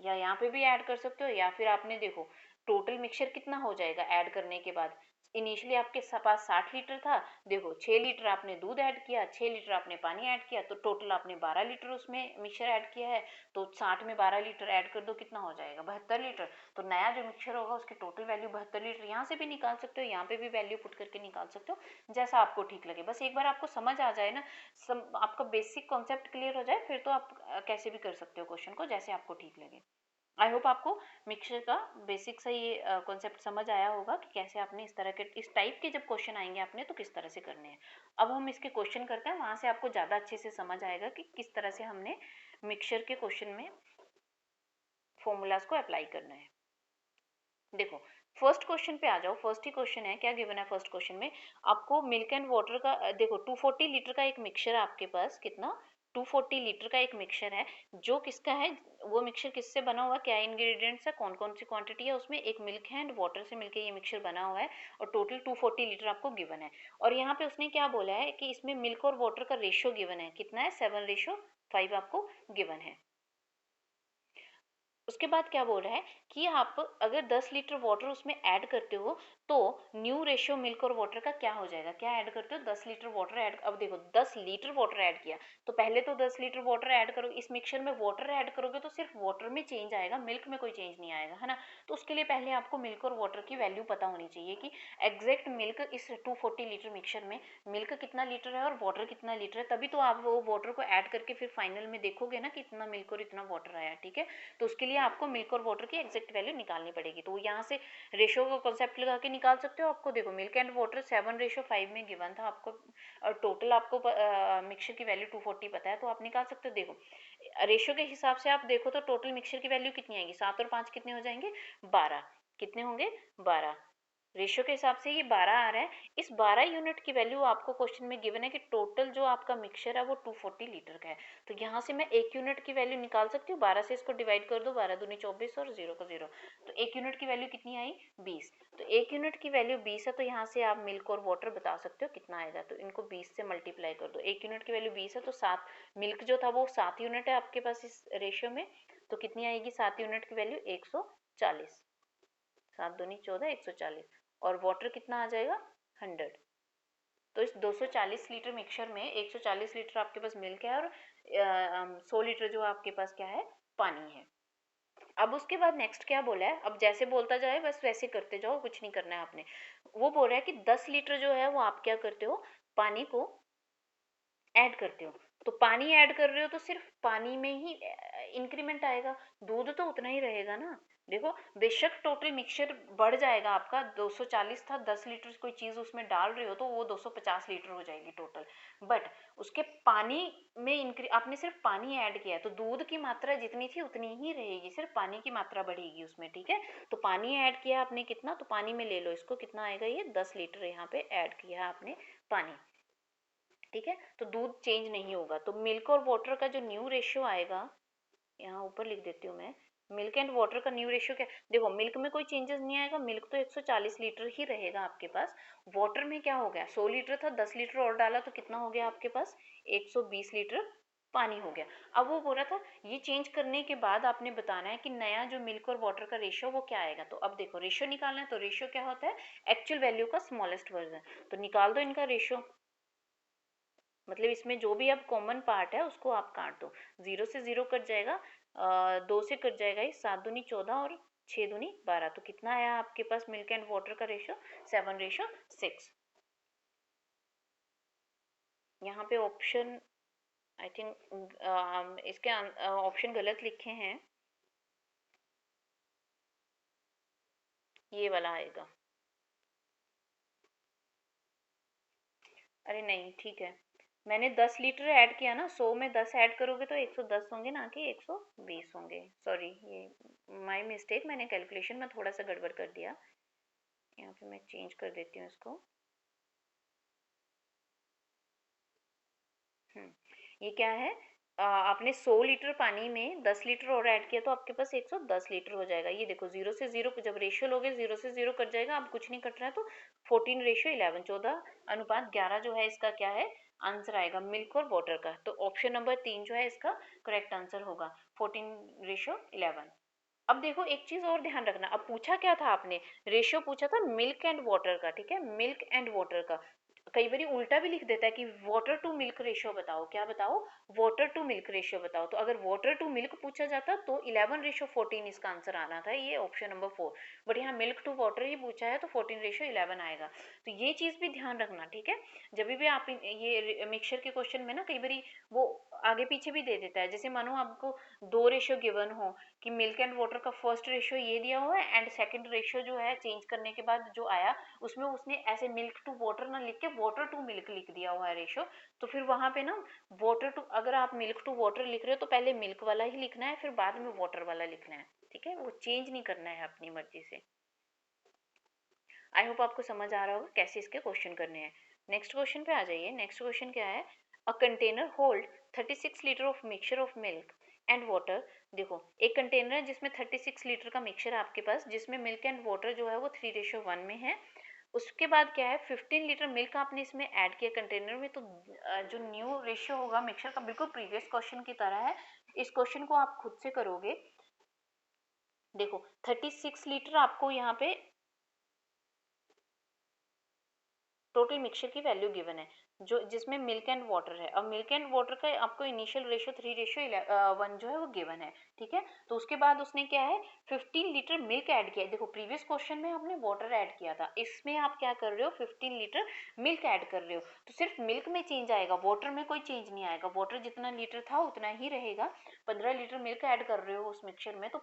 [SPEAKER 1] या यहाँ पे भी ऐड कर सकते हो, या फिर आपने देखो टोटल मिक्सचर कितना हो जाएगा ऐड करने के बाद। इनिशियली आपके पास 60 लीटर था, देखो 6 लीटर आपने दूध ऐड किया, 6 लीटर आपने पानी ऐड किया, तो टोटल आपने 12 लीटर उसमें मिक्सचर ऐड किया है, तो 60 में 12 लीटर ऐड कर दो, कितना हो जाएगा, 72 लीटर। तो नया जो मिक्सचर होगा उसकी टोटल वैल्यू 72 लीटर, यहाँ से भी निकाल सकते हो, यहाँ पे भी वैल्यू पुट करके निकाल सकते हो, जैसा आपको ठीक लगे। बस एक बार आपको समझ आ जाए ना, आपका बेसिक कॉन्सेप्ट क्लियर हो जाए, फिर तो आप कैसे भी कर सकते हो क्वेश्चन को, जैसे आपको ठीक लगे। आई होप आपको मिक्सचर का बेसिक सा ये कॉन्सेप्ट समझ आया होगा कि कैसे आपने इस तरह के, इस टाइप के जब क्वेश्चन आएंगे आपने तो किस तरह से करने हैं। अब हम इसके क्वेश्चन करते हैं, वहां से आपको ज़्यादा अच्छे से समझ आएगा कि किस तरह से हमने मिक्सचर के क्वेश्चन में फॉर्मूलाज को अप्लाई करना है। देखो फर्स्ट क्वेश्चन पे आ जाओ, फर्स्ट ही क्वेश्चन है, क्या गिवन है फर्स्ट क्वेश्चन में आपको, मिल्क एंड वाटर का देखो 240 लीटर का एक मिक्सचर आपके पास, कितना, 240 लीटर का एक मिक्सचर है, जो किसका है, वो मिक्सचर किससे बना हुआ, क्या इंग्रेडिएंट्स है, कौन कौन सी क्वांटिटी है उसमें, एक मिल्क है एंड वाटर से मिलकर ये मिक्सचर बना हुआ है, और टोटल 240 लीटर आपको गिवन है। और यहाँ पे उसने क्या बोला है कि इसमें मिल्क और वाटर का रेशियो गिवन है, कितना है, 7:5 आपको गिवन है। उसके बाद क्या बोल रहा है कि आप अगर 10 लीटर वाटर उसमें ऐड करते हो तो न्यू रेशियो मिल्क और वाटर का क्या हो जाएगा, क्या ऐड करते हो, 10 लीटर वाटर ऐड, अब देखो 10 लीटर वाटर ऐड किया, तो पहले तो 10 लीटर वाटर ऐड करो, इस मिक्सचर में वाटर ऐड करोगे तो सिर्फ वाटर में चेंज आएगा, मिल्क में कोई चेंज नहीं आएगा, है ना। तो उसके लिए पहले आपको मिल्क और वाटर की वैल्यू पता होनी चाहिए कि एग्जैक्ट मिल्क इस 240 लीटर मिक्सचर में मिल्क कितना लीटर है और वाटर कितना लीटर है, तभी तो आप वो वाटर को ऐड करके फिर फाइनल में देखोगे ना कि इतना मिल्क और इतना वाटर आया, ठीक है। तो उसके लिए आपको मिल्क और वाटर की एग्जैक्ट वैल्यू निकालनी पड़ेगी, तो यहाँ से रेशो का कॉन्सेप्ट लगा के निकाल सकते हो। आपको देखो मिल्क एंड वाटर 7:5 में गिवन था आपको, और टोटल आपको मिक्सचर की वैल्यू 240 पता है, तो आप निकाल सकते हो। देखो रेशो के हिसाब से आप देखो तो टोटल मिक्सचर की वैल्यू कितनी आएगी, 7 और 5 कितने हो जाएंगे, 12, कितने होंगे, 12, रेशियो के हिसाब से ये 12 आ रहा है। इस 12 यूनिट की वैल्यू आपको क्वेश्चन में गिवन है कि टोटल जो आपका मिक्सचर है वो 240 लीटर का है, तो यहाँ से मैं एक यूनिट की वैल्यू निकाल सकती हूँ, 12 से इसको डिवाइड कर दो, 12 दूनी 24 और 0 का 0, तो एक यूनिट की वैल्यू कितनी आई, 20। तो एक यूनिट की वैल्यू 20 है, तो यहाँ से आप मिल्क और वाटर बता सकते हो कितना आएगा, तो इनको 20 से मल्टीप्लाई कर दो, एक यूनिट की वैल्यू 20 है तो 7, मिल्क जो था वो 7 यूनिट है आपके पास इस रेशियो में, तो कितनी आएगी 7 यूनिट की वैल्यू, 140, 7 दूनी 14, 140, और वाटर कितना आ जाएगा, 100। तो इस 240 लीटर मिक्सचर में 140 लीटर आपके पास मिल्क है और 100 लीटर जो आपके पास क्या है, पानी है। अब उसके बाद नेक्स्ट क्या बोला है, अब जैसे बोलता जाए बस वैसे करते जाओ, कुछ नहीं करना है आपने। वो बोल रहा है कि 10 लीटर जो है वो आप क्या करते हो, पानी को ऐड करते हो, तो पानी ऐड कर रहे हो तो सिर्फ पानी में ही इंक्रीमेंट आएगा, दूध तो उतना ही रहेगा ना। देखो बेशक टोटल मिक्सचर बढ़ जाएगा आपका, 240 था, 10 लीटर कोई चीज़ उसमें डाल रहे हो तो वो 250 लीटर हो जाएगी टोटल, बट उसके पानी में आपने सिर्फ पानी ऐड किया है, तो दूध की मात्रा जितनी थी उतनी ही रहेगी, सिर्फ पानी की मात्रा बढ़ेगी उसमें, ठीक है। तो पानी ऐड किया आपने कितना, तो पानी में ले लो इसको, कितना आएगा ये 10 लीटर यहाँ पे ऐड किया है आपने पानी, ठीक है। तो दूध चेंज नहीं होगा, तो मिल्क और वाटर का जो न्यू रेशियो आएगा, यहाँ ऊपर लिख देती हूँ मैं, मिल्क एंड वाटर का न्यू रेशियो क्या, देखो मिल्क में कोई चेंजेस नहीं आएगा, मिल्क तो 140 लीटर ही रहेगा आपके पास। वाटर में क्या हो गया, 100 लीटर था, 10 लीटर और डाला तो कितना हो गया आपके पास, 120 लीटर पानी हो गया। अब वो बोल रहा था ये चेंज करने के बाद आपने बताना है कि नया जो मिल्क और वाटर का रेशियो वो क्या आएगा, तो अब देखो रेशियो निकालना है, तो रेशियो क्या होता है, एक्चुअल वैल्यू का स्मॉलेस्ट वर्जन, तो निकाल दो इनका रेशियो, मतलब इसमें जो भी अब कॉमन पार्ट है उसको आप काट दो, 0 से 0 कट जाएगा, 2 से कट जाएगा, ये 7 दूनी 14 और 6 दूनी 12, तो कितना आया आपके पास मिल्क एंड वाटर का रेशियो, 7:6। यहाँ पे ऑप्शन आई थिंक इसके ऑप्शन गलत लिखे हैं, ये वाला आएगा। अरे नहीं, ठीक है, मैंने 10 लीटर ऐड किया ना, 100 में 10 ऐड करोगे तो 110 होंगे, ना कि 120 होंगे। सॉरी, ये माय मिस्टेक, मैंने कैलकुलेशन में थोड़ा सा गड़बड़ कर दिया। यहाँ पे मैं चेंज कर देती हूँ इसको। ये क्या है, आपने 100 लीटर पानी में 10 लीटर और ऐड किया तो आपके पास 110 लीटर हो जाएगा। ये देखो, जीरो से जीरो जब रेशियो लोगे, जीरो से जीरो कट जाएगा, अब कुछ नहीं कट रहा है, तो 14:11, 14:11 जो है इसका क्या है आंसर आएगा, मिल्क और वाटर का। तो ऑप्शन नंबर 3 जो है इसका करेक्ट आंसर होगा, 14:11। अब देखो एक चीज और ध्यान रखना, अब पूछा क्या था आपने, रेशियो पूछा था मिल्क एंड वाटर का, ठीक है, मिल्क एंड वाटर का। कई बार उल्टा भी लिख देता है कि वाटर टू मिल्क रेशियो बताओ, क्या बताओ, वाटर टू मिल्क रेशियो बताओ। तो अगर वाटर टू मिल्क पूछा जाता तो 11:14 इसका आंसर आना था, ये ऑप्शन नंबर 4। बट यहाँ मिल्क टू वाटर ही पूछा है तो 14:11 आएगा। तो ये चीज भी ध्यान रखना, ठीक है। जब भी आप ये मिक्सचर के क्वेश्चन में ना कई बार वो आगे पीछे भी दे देता है, जैसे मानो आपको 2 रेशियो गिवन हो कि मिल्क एंड वाटर का फर्स्ट रेशियो ये दिया हुआ है एंड सेकंड रेशियो जो है चेंज करने के बाद जो आया उसमें उसने ऐसे मिल्क टू वाटर ना लिख के वाटर टू मिल्क लिख दिया हुआ है रेशियो। तो फिर वहां पे ना वाटर टू, अगर आप मिल्क टू वाटर लिख रहे हो तो पहले मिल्क वाला ही लिखना है, फिर बाद में वाटर वाला लिखना है, ठीक है, वो चेंज नहीं करना है अपनी मर्जी से। आई होप आपको समझ आ रहा होगा कैसे इसके क्वेश्चन करने हैं। नेक्स्ट क्वेश्चन पे आ जाइए। नेक्स्ट क्वेश्चन क्या है, a container hold 36 litre of mixture of milk and water. देखो एक कंटेनर है जिसमें 36 लीटर का मिक्सचर है आपके पास, जिसमें मिल्क एंड वाटर जो है वो 3:1 में है। उसके बाद क्या है, 15 लीटर मिल्क आपने इसमें ऐड किया कंटेनर में, तो जो न्यू रेशियो होगा मिक्सचर का बिल्कुल प्रीवियस क्वेश्चन की तरह है। इस क्वेश्चन को आप खुद से करोगे। देखो 36 लीटर आपको यहाँ पे टोटल मिक्सचर की वैल्यू गिवन है, जो जिसमें मिल्क एंड वाटर है। अब मिल्क एंड वाटर का आपको इनिशियल रेशियो 3:1 जो है वो गिवन है, ठीक है। तो उसके बाद उसने क्या है 15 लीटर मिल्क ऐड किया। देखो प्रीवियस क्वेश्चन में आपने वाटर ऐड किया था, इसमें आप क्या कर रहे हो 15 लीटर मिल्क ऐड कर रहे हो, तो सिर्फ मिल्क में चेंज आएगा, वाटर में कोई चेंज नहीं आएगा। वाटर जितना लीटर था उतना ही रहेगा। 15 लीटर मिल्क ऐड कर रहे हो उस मिक्सचर में, तो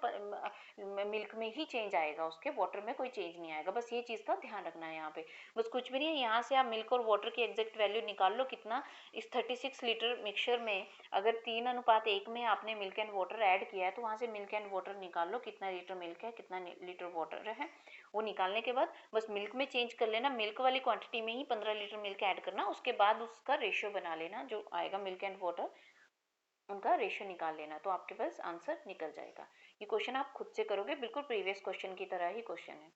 [SPEAKER 1] मिल्क में ही चेंज आएगा, उसके वाटर में कोई चेंज नहीं आएगा। बस ये चीज़ का ध्यान रखना है यहाँ पे, बस कुछ भी नहीं है। यहाँ से आप मिल्क और वाटर की एग्जैक्ट वैल्यू निकाल लो, कितना इस 36 लीटर मिक्सचर में अगर 3:1 में आपने मिल्क एंड वाटर ऐड किया है तो वहाँ से मिल्क एंड वाटर निकाल लो, कितना लीटर मिल्क है कितना लीटर वाटर है। वो निकालने के बाद बस मिल्क में चेंज कर लेना, मिल्क वाली क्वांटिटी में ही 15 लीटर मिल्क ऐड करना, उसके बाद उसका रेशियो बना लेना, जो आएगा मिल्क एंड वाटर उनका रेशियो निकाल लेना, तो आपके पास आंसर निकल जाएगा। ये क्वेश्चन आप खुद से करोगे, बिल्कुल प्रीवियस क्वेश्चन की तरह ही क्वेश्चन है।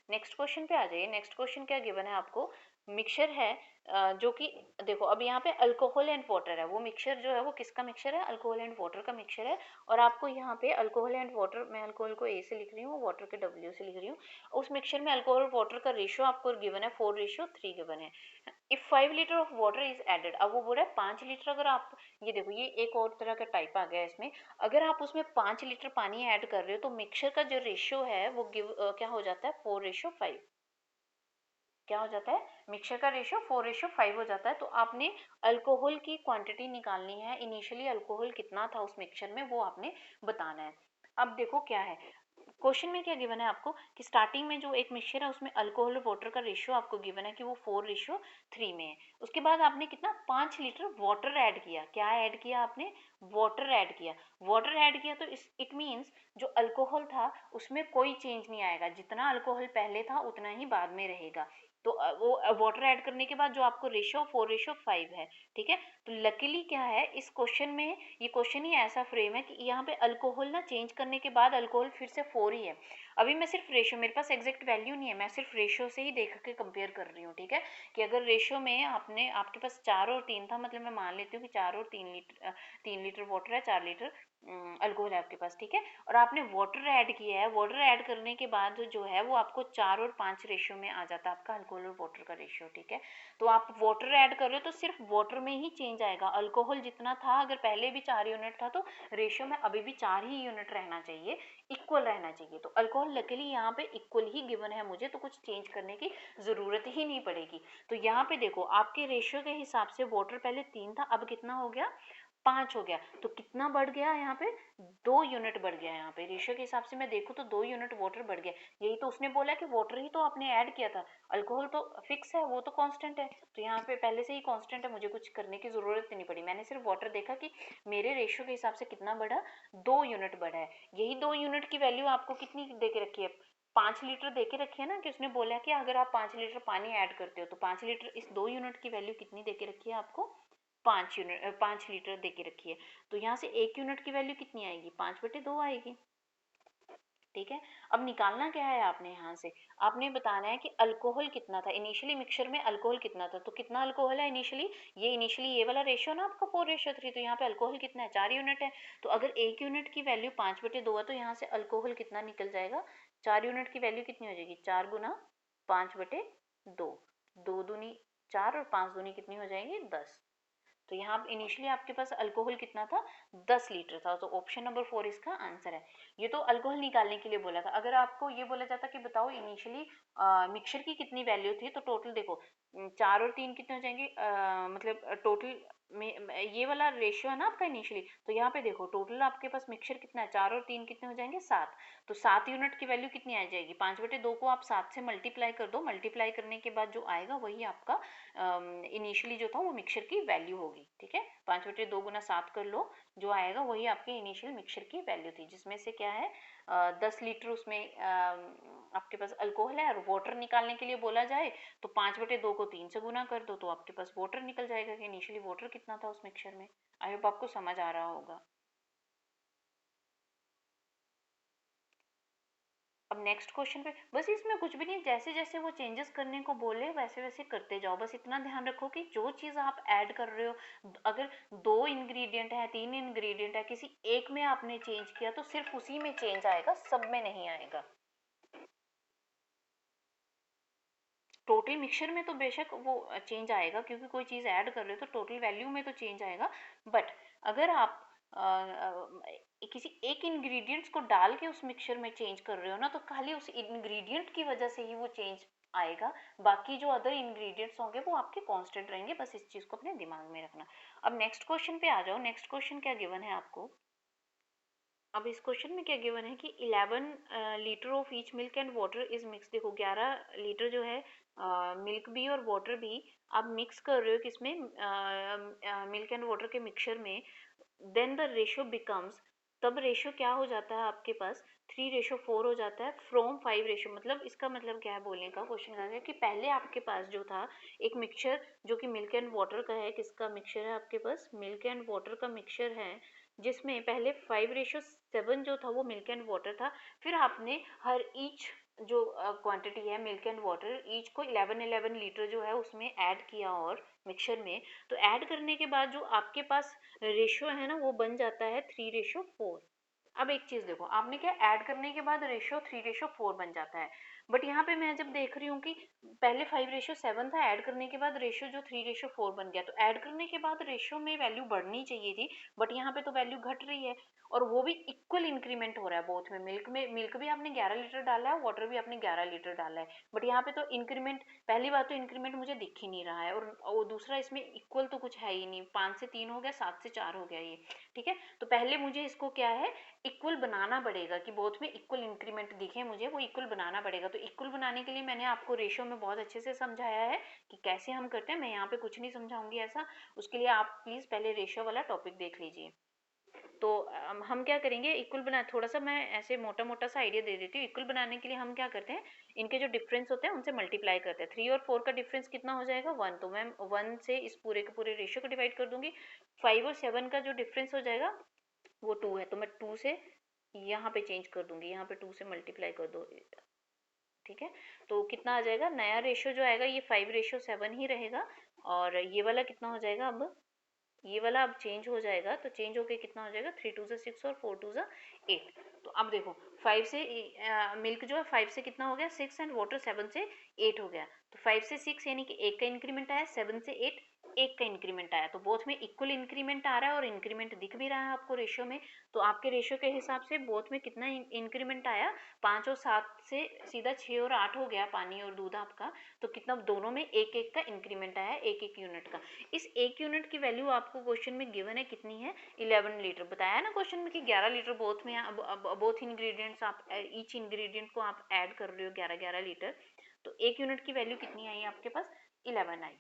[SPEAKER 1] नेक्स्ट क्वेश्चन पे आ जाइए। नेक्स्ट क्वेश्चन क्या गिवन है आपको, मिक्सचर है जो कि देखो अब यहाँ पे अल्कोहल एंड वाटर है, वो मिक्सचर जो है वो किसका मिक्सचर है, अल्कोहल एंड वाटर का मिक्सचर है। और आपको यहाँ पे अल्कोहल एंड वाटर, मैं अल्कोहल को ए से लिख रही हूँ, वाटर के डब्ल्यू से लिख रही हूँ। उस मिक्सचर में अल्कोहल और वाटर का रेशियो आपको गिवन है 4:3 गिवन है। If 5 litre of water is added, अब वो बोल रहा है 5 लीटर अगर आप, ये देखो ये एक और तरह का टाइप आ गया है इसमें, अगर आप उसमें 5 लीटर पानी ऐड कर रहे हो तो मिक्सचर का जो रेशियो है वो क्या हो जाता है 4:5। क्या हो जाता है, मिक्सचर का रेशियो 4:5 हो जाता है। तो आपने अल्कोहल की क्वांटिटी निकालनी है, इनिशियली अल्कोहल कितना था उस मिक्सचर में वो आपने बताना है। अब देखो क्या है क्वेश्चन में क्या गिवन है आपको कि स्टार्टिंग में जो एक मिक्सचर है उसमें अल्कोहल और वाटर का रेशियो आपको गिवन है कि वो 4:3 में है। उसके बाद आपने कितना 5 लीटर वाटर ऐड किया, क्या ऐड किया आपने, वाटर ऐड किया। वाटर ऐड किया तो इस इट मीन्स जो अल्कोहल था उसमें कोई चेंज नहीं आएगा, जितना अल्कोहल पहले था उतना ही बाद में रहेगा। तो वो वाटर ऐड करने के बाद जो आपको रेशियो 4:5 है, ठीक है। तो लकीली क्या है इस क्वेश्चन में, ये क्वेश्चन ही ऐसा फ्रेम है कि यहाँ पे अल्कोहल ना चेंज करने के बाद अल्कोहल फिर से 4 ही है। अभी मैं सिर्फ रेशियो, मेरे पास एग्जैक्ट वैल्यू नहीं है, मैं सिर्फ रेशियो से ही देख के कंपेयर कर रही हूँ, ठीक है। कि अगर रेशियो में आपने आपके पास 4 और 3 था, मतलब मैं मान लेती हूँ कि 4 और 3 लीटर 3 लीटर वाटर है, 4 लीटर अल्कोहल है आपके पास, ठीक है। और आपने वाटर ऐड किया है, वाटर ऐड करने के बाद जो है वो आपको 4 और 5 रेशियो में आ जाता है आपका अल्कोहल और वाटर का रेशियो, ठीक है। तो आप वाटर ऐड कर रहे हो तो सिर्फ वाटर में ही चेंज आएगा, अल्कोहल जितना था अगर पहले भी 4 यूनिट था तो रेशियो में अभी भी 4 ही यूनिट रहना चाहिए, इक्वल रहना चाहिए। तो अल्कोहल अल्कोहल लकीली यहाँ पे इक्वल ही गिवन है मुझे, तो कुछ चेंज करने की ज़रूरत ही नहीं पड़ेगी। तो यहाँ पे देखो आपके रेशियो के हिसाब से वाटर पहले 3 था, अब कितना हो गया, 5 हो गया। तो कितना बढ़ गया यहाँ पे, 2 यूनिट बढ़ गया। यहाँ पे रेशियो के हिसाब से मैं देखूँ तो 2 यूनिट वाटर बढ़ गया। यही तो उसने बोला कि वाटर ही तो आपने ऐड किया था, अल्कोहल तो फिक्स है, वो तो कांस्टेंट है। तो यहाँ पे पहले से ही कांस्टेंट है, मुझे कुछ करने की ज़रूरत नहीं पड़ी। मैंने सिर्फ वाटर देखा कि मेरे रेशियो के हिसाब से कितना बढ़ा, 2 यूनिट बढ़ा है। यही 2 यूनिट की वैल्यू आपको कितनी दे के रखी है, 5 लीटर दे के रखी है ना, कि उसने बोला कि अगर आप 5 लीटर पानी ऐड करते हो तो 5 लीटर, इस 2 यूनिट की वैल्यू कितनी दे के रखी है आपको, 5 लीटर दे के रखी है। तो यहाँ से 1 यूनिट की वैल्यू कितनी आएगी, 5/2 आएगी। ठीक है, अब निकालना क्या है आपने, यहाँ से आपने बताना है कि अल्कोहल कितना था इनिशियली मिक्सचर में, अल्कोहल कितना था। तो कितना अल्कोहल है इनिशियली, ये इनिशियली ये वाला रेशियो ना आपका 4:3, तो यहाँ पे अल्कोहल कितना है, 4 यूनिट है। तो अगर 1 यूनिट की वैल्यू 5/2 है, तो यहाँ से अल्कोहल कितना निकल जाएगा, 4 यूनिट की वैल्यू कितनी हो जाएगी, 4 गुना 5/2, 2 दूनी 4 और 5 दूनी कितनी हो जाएगी, 10। तो यहाँ इनिशियली आपके पास अल्कोहल कितना था, 10 लीटर था। तो ऑप्शन नंबर 4 इसका आंसर है। ये तो अल्कोहल निकालने के लिए बोला था। अगर आपको ये बोला जाता कि बताओ इनिशियली मिक्सचर की कितनी वैल्यू थी, तो टोटल देखो 4 और 3 कितने हो जाएंगे, मतलब टोटल में ये वाला रेशियो है ना आपका इनिशियली, तो यहाँ पे देखो टोटल आपके पास मिक्सचर कितना है, 4 और 3 कितने हो जाएंगे, 7। तो 7 यूनिट की वैल्यू कितनी आ जाएगी, 5/2 को आप 7 से मल्टीप्लाई कर दो, मल्टीप्लाई करने के बाद जो आएगा वही आपका इनिशियली जो था वो मिक्सचर की वैल्यू होगी। ठीक है, 5/2 गुना 7 कर लो, जो आएगा वही आपके इनिशियल मिक्सचर की वैल्यू थी, जिसमें से क्या है 10 लीटर उसमें आपके पास अल्कोहल है। और वाटर निकालने के लिए बोला जाए तो 5/2 को 3 से गुना कर दो, तो आपके पास वाटर निकल जाएगा कि इनिशियली वाटर कितना था उस मिक्सचर में। आई होप आपको समझ आ रहा होगा। अब नेक्स्ट क्वेश्चन पे, बस इसमें कुछ भी नहीं, जैसे जैसे वो चेंजेस करने को बोले वैसे वैसे करते जाओ। बस इतना ध्यान रखो कि जो चीज़ आप ऐड कर रहे हो, अगर 2 इंग्रेडिएंट है, 3 इंग्रेडिएंट है, किसी एक में आपने चेंज किया तो सिर्फ उसी में चेंज आएगा, सब में नहीं आएगा। टोटल मिक्सचर में तो बेशक वो चेंज आएगा, क्योंकि कोई चीज़ ऐड कर रहे हो तो टोटल वैल्यू में तो चेंज आएगा। बट अगर आप किसी एक इंग्रेडिएंट्स को डाल के उस मिक्सचर में चेंज कर रहे हो ना, तो खाली उस इंग्रेडिएंट की वजह से ही वो चेंज आएगा। बाकी जो अदर इंग्रेडिएंट्स होंगे वो आपके कांस्टेंट रहेंगे। बस इस चीज़ को अपने दिमाग में रखना। अब नेक्स्ट क्वेश्चन पे आ जाओ। नेक्स्ट क्वेश्चन क्या गिवन है आपको। अब इस क्वेश्चन में क्या गिवन है कि 11 litre of each milk and water is mix. देखो 11 लीटर जो है मिल्क भी और वाटर भी आप मिक्स कर रहे हो किसमें, मिल्क एंड वाटर के मिक्सचर में। देन द रेशियो बिकम्स, तब रेशियो क्या हो जाता है आपके पास, 3:4 हो जाता है फ्रॉम 5 रेशियो। मतलब इसका मतलब क्या है बोलने का, क्वेश्चन का है कि पहले आपके पास जो था एक मिक्सचर जो कि मिल्क एंड वाटर का है, किसका मिक्सचर है आपके पास, मिल्क एंड वाटर का मिक्सचर है, जिसमें पहले 5:7 जो था वो मिल्क एंड वाटर था। फिर आपने हर ईच जो क्वांटिटी है मिल्क एंड वाटर ईच को 11 लीटर जो है उसमें ऐड किया और मिक्सचर में। तो ऐड करने के बाद जो आपके पास रेशियो है ना वो बन जाता है 3:4। अब एक चीज देखो, आपने क्या ऐड करने के बाद रेशियो 3:4 बन जाता है। बट यहाँ पे मैं जब देख रही हूँ कि पहले 5:7 था, ऐड करने के बाद रेशियो जो 3:4 बन गया, तो ऐड करने के बाद रेशियो में वैल्यू बढ़नी चाहिए थी, बट यहाँ पे तो वैल्यू घट रही है। और वो भी इक्वल इंक्रीमेंट हो रहा है बोथ में। मिल्क भी आपने 11 लीटर डाला है, वाटर भी आपने 11 लीटर डाला है, बट यहाँ पे तो इंक्रीमेंट, पहली बात तो इंक्रीमेंट मुझे दिख ही नहीं रहा है, और दूसरा इसमें इक्वल तो कुछ है ही नहीं। 5 से 3 हो गया, 7 से 4 हो गया ये। ठीक है, तो पहले मुझे इसको क्या है, इक्वल बनाना पड़ेगा कि बोथ में इक्वल इंक्रीमेंट दिखे मुझे, वो इक्वल बनाना पड़ेगा। तो इक्वल बनाने के लिए मैंने आपको रेशियो में बहुत अच्छे से समझाया है कि कैसे हम करते हैं। मैं यहाँ पे कुछ नहीं समझाऊंगी ऐसा, उसके लिए आप प्लीज़ पहले रेशियो वाला टॉपिक देख लीजिए। तो हम क्या करेंगे, इक्वल बना, थोड़ा सा मैं ऐसे मोटा मोटा सा आइडिया दे देती हूँ। इक्वल बनाने के लिए हम क्या करते हैं, इनके जो डिफरेंस होते हैं उनसे मल्टीप्लाई करते हैं। 3 और 4 का डिफरेंस कितना हो जाएगा, 1। तो मैं 1 से इस पूरे के पूरे रेशियो को डिवाइड कर दूंगी। 5 और 7 का जो डिफरेंस हो जाएगा वो 2 है, तो मैं 2 से यहाँ पे चेंज कर दूंगी, यहाँ पे 2 से मल्टीप्लाई कर दो। ठीक है, तो कितना आ जाएगा, नया रेशियो जो आएगा ये 5:7 ही रहेगा। और ये वाला कितना हो जाएगा, अब ये वाला अब चेंज हो जाएगा, तो चेंज होके कितना हो जाएगा, 3 2 6 और 4 2 8। तो अब देखो 5 से मिल्क जो है 5 से कितना हो गया 6 एंड वाटर 7 से 8 हो गया। तो 5 से 6 यानी कि एक का इंक्रीमेंट आया, 7 से 8 1 का इंक्रीमेंट आया, तो बोथ में इक्वल इंक्रीमेंट आ रहा है और इंक्रीमेंट दिख भी रहा है आपको रेशियो में। तो आपके रेशियो के हिसाब से बोथ में कितना इंक्रीमेंट आया, 5 और 7 से सीधा 6 और 8 हो गया पानी और दूध आपका। तो कितना दोनों में 1-1 का इंक्रीमेंट आया, 1-1 यूनिट का। इस 1 यूनिट की वैल्यू आपको क्वेश्चन में गिवन है, कितनी है, 11 लीटर। बताया ना क्वेश्चन में कि 11 लीटर बोथ में, बोथ इंग्रेडिएंट्स आप ईच इंग्रेडिएंट को आप ऐड कर रहे हो 11-11 लीटर। तो 1 यूनिट की वैल्यू कितनी आई आपके पास, 11 आई।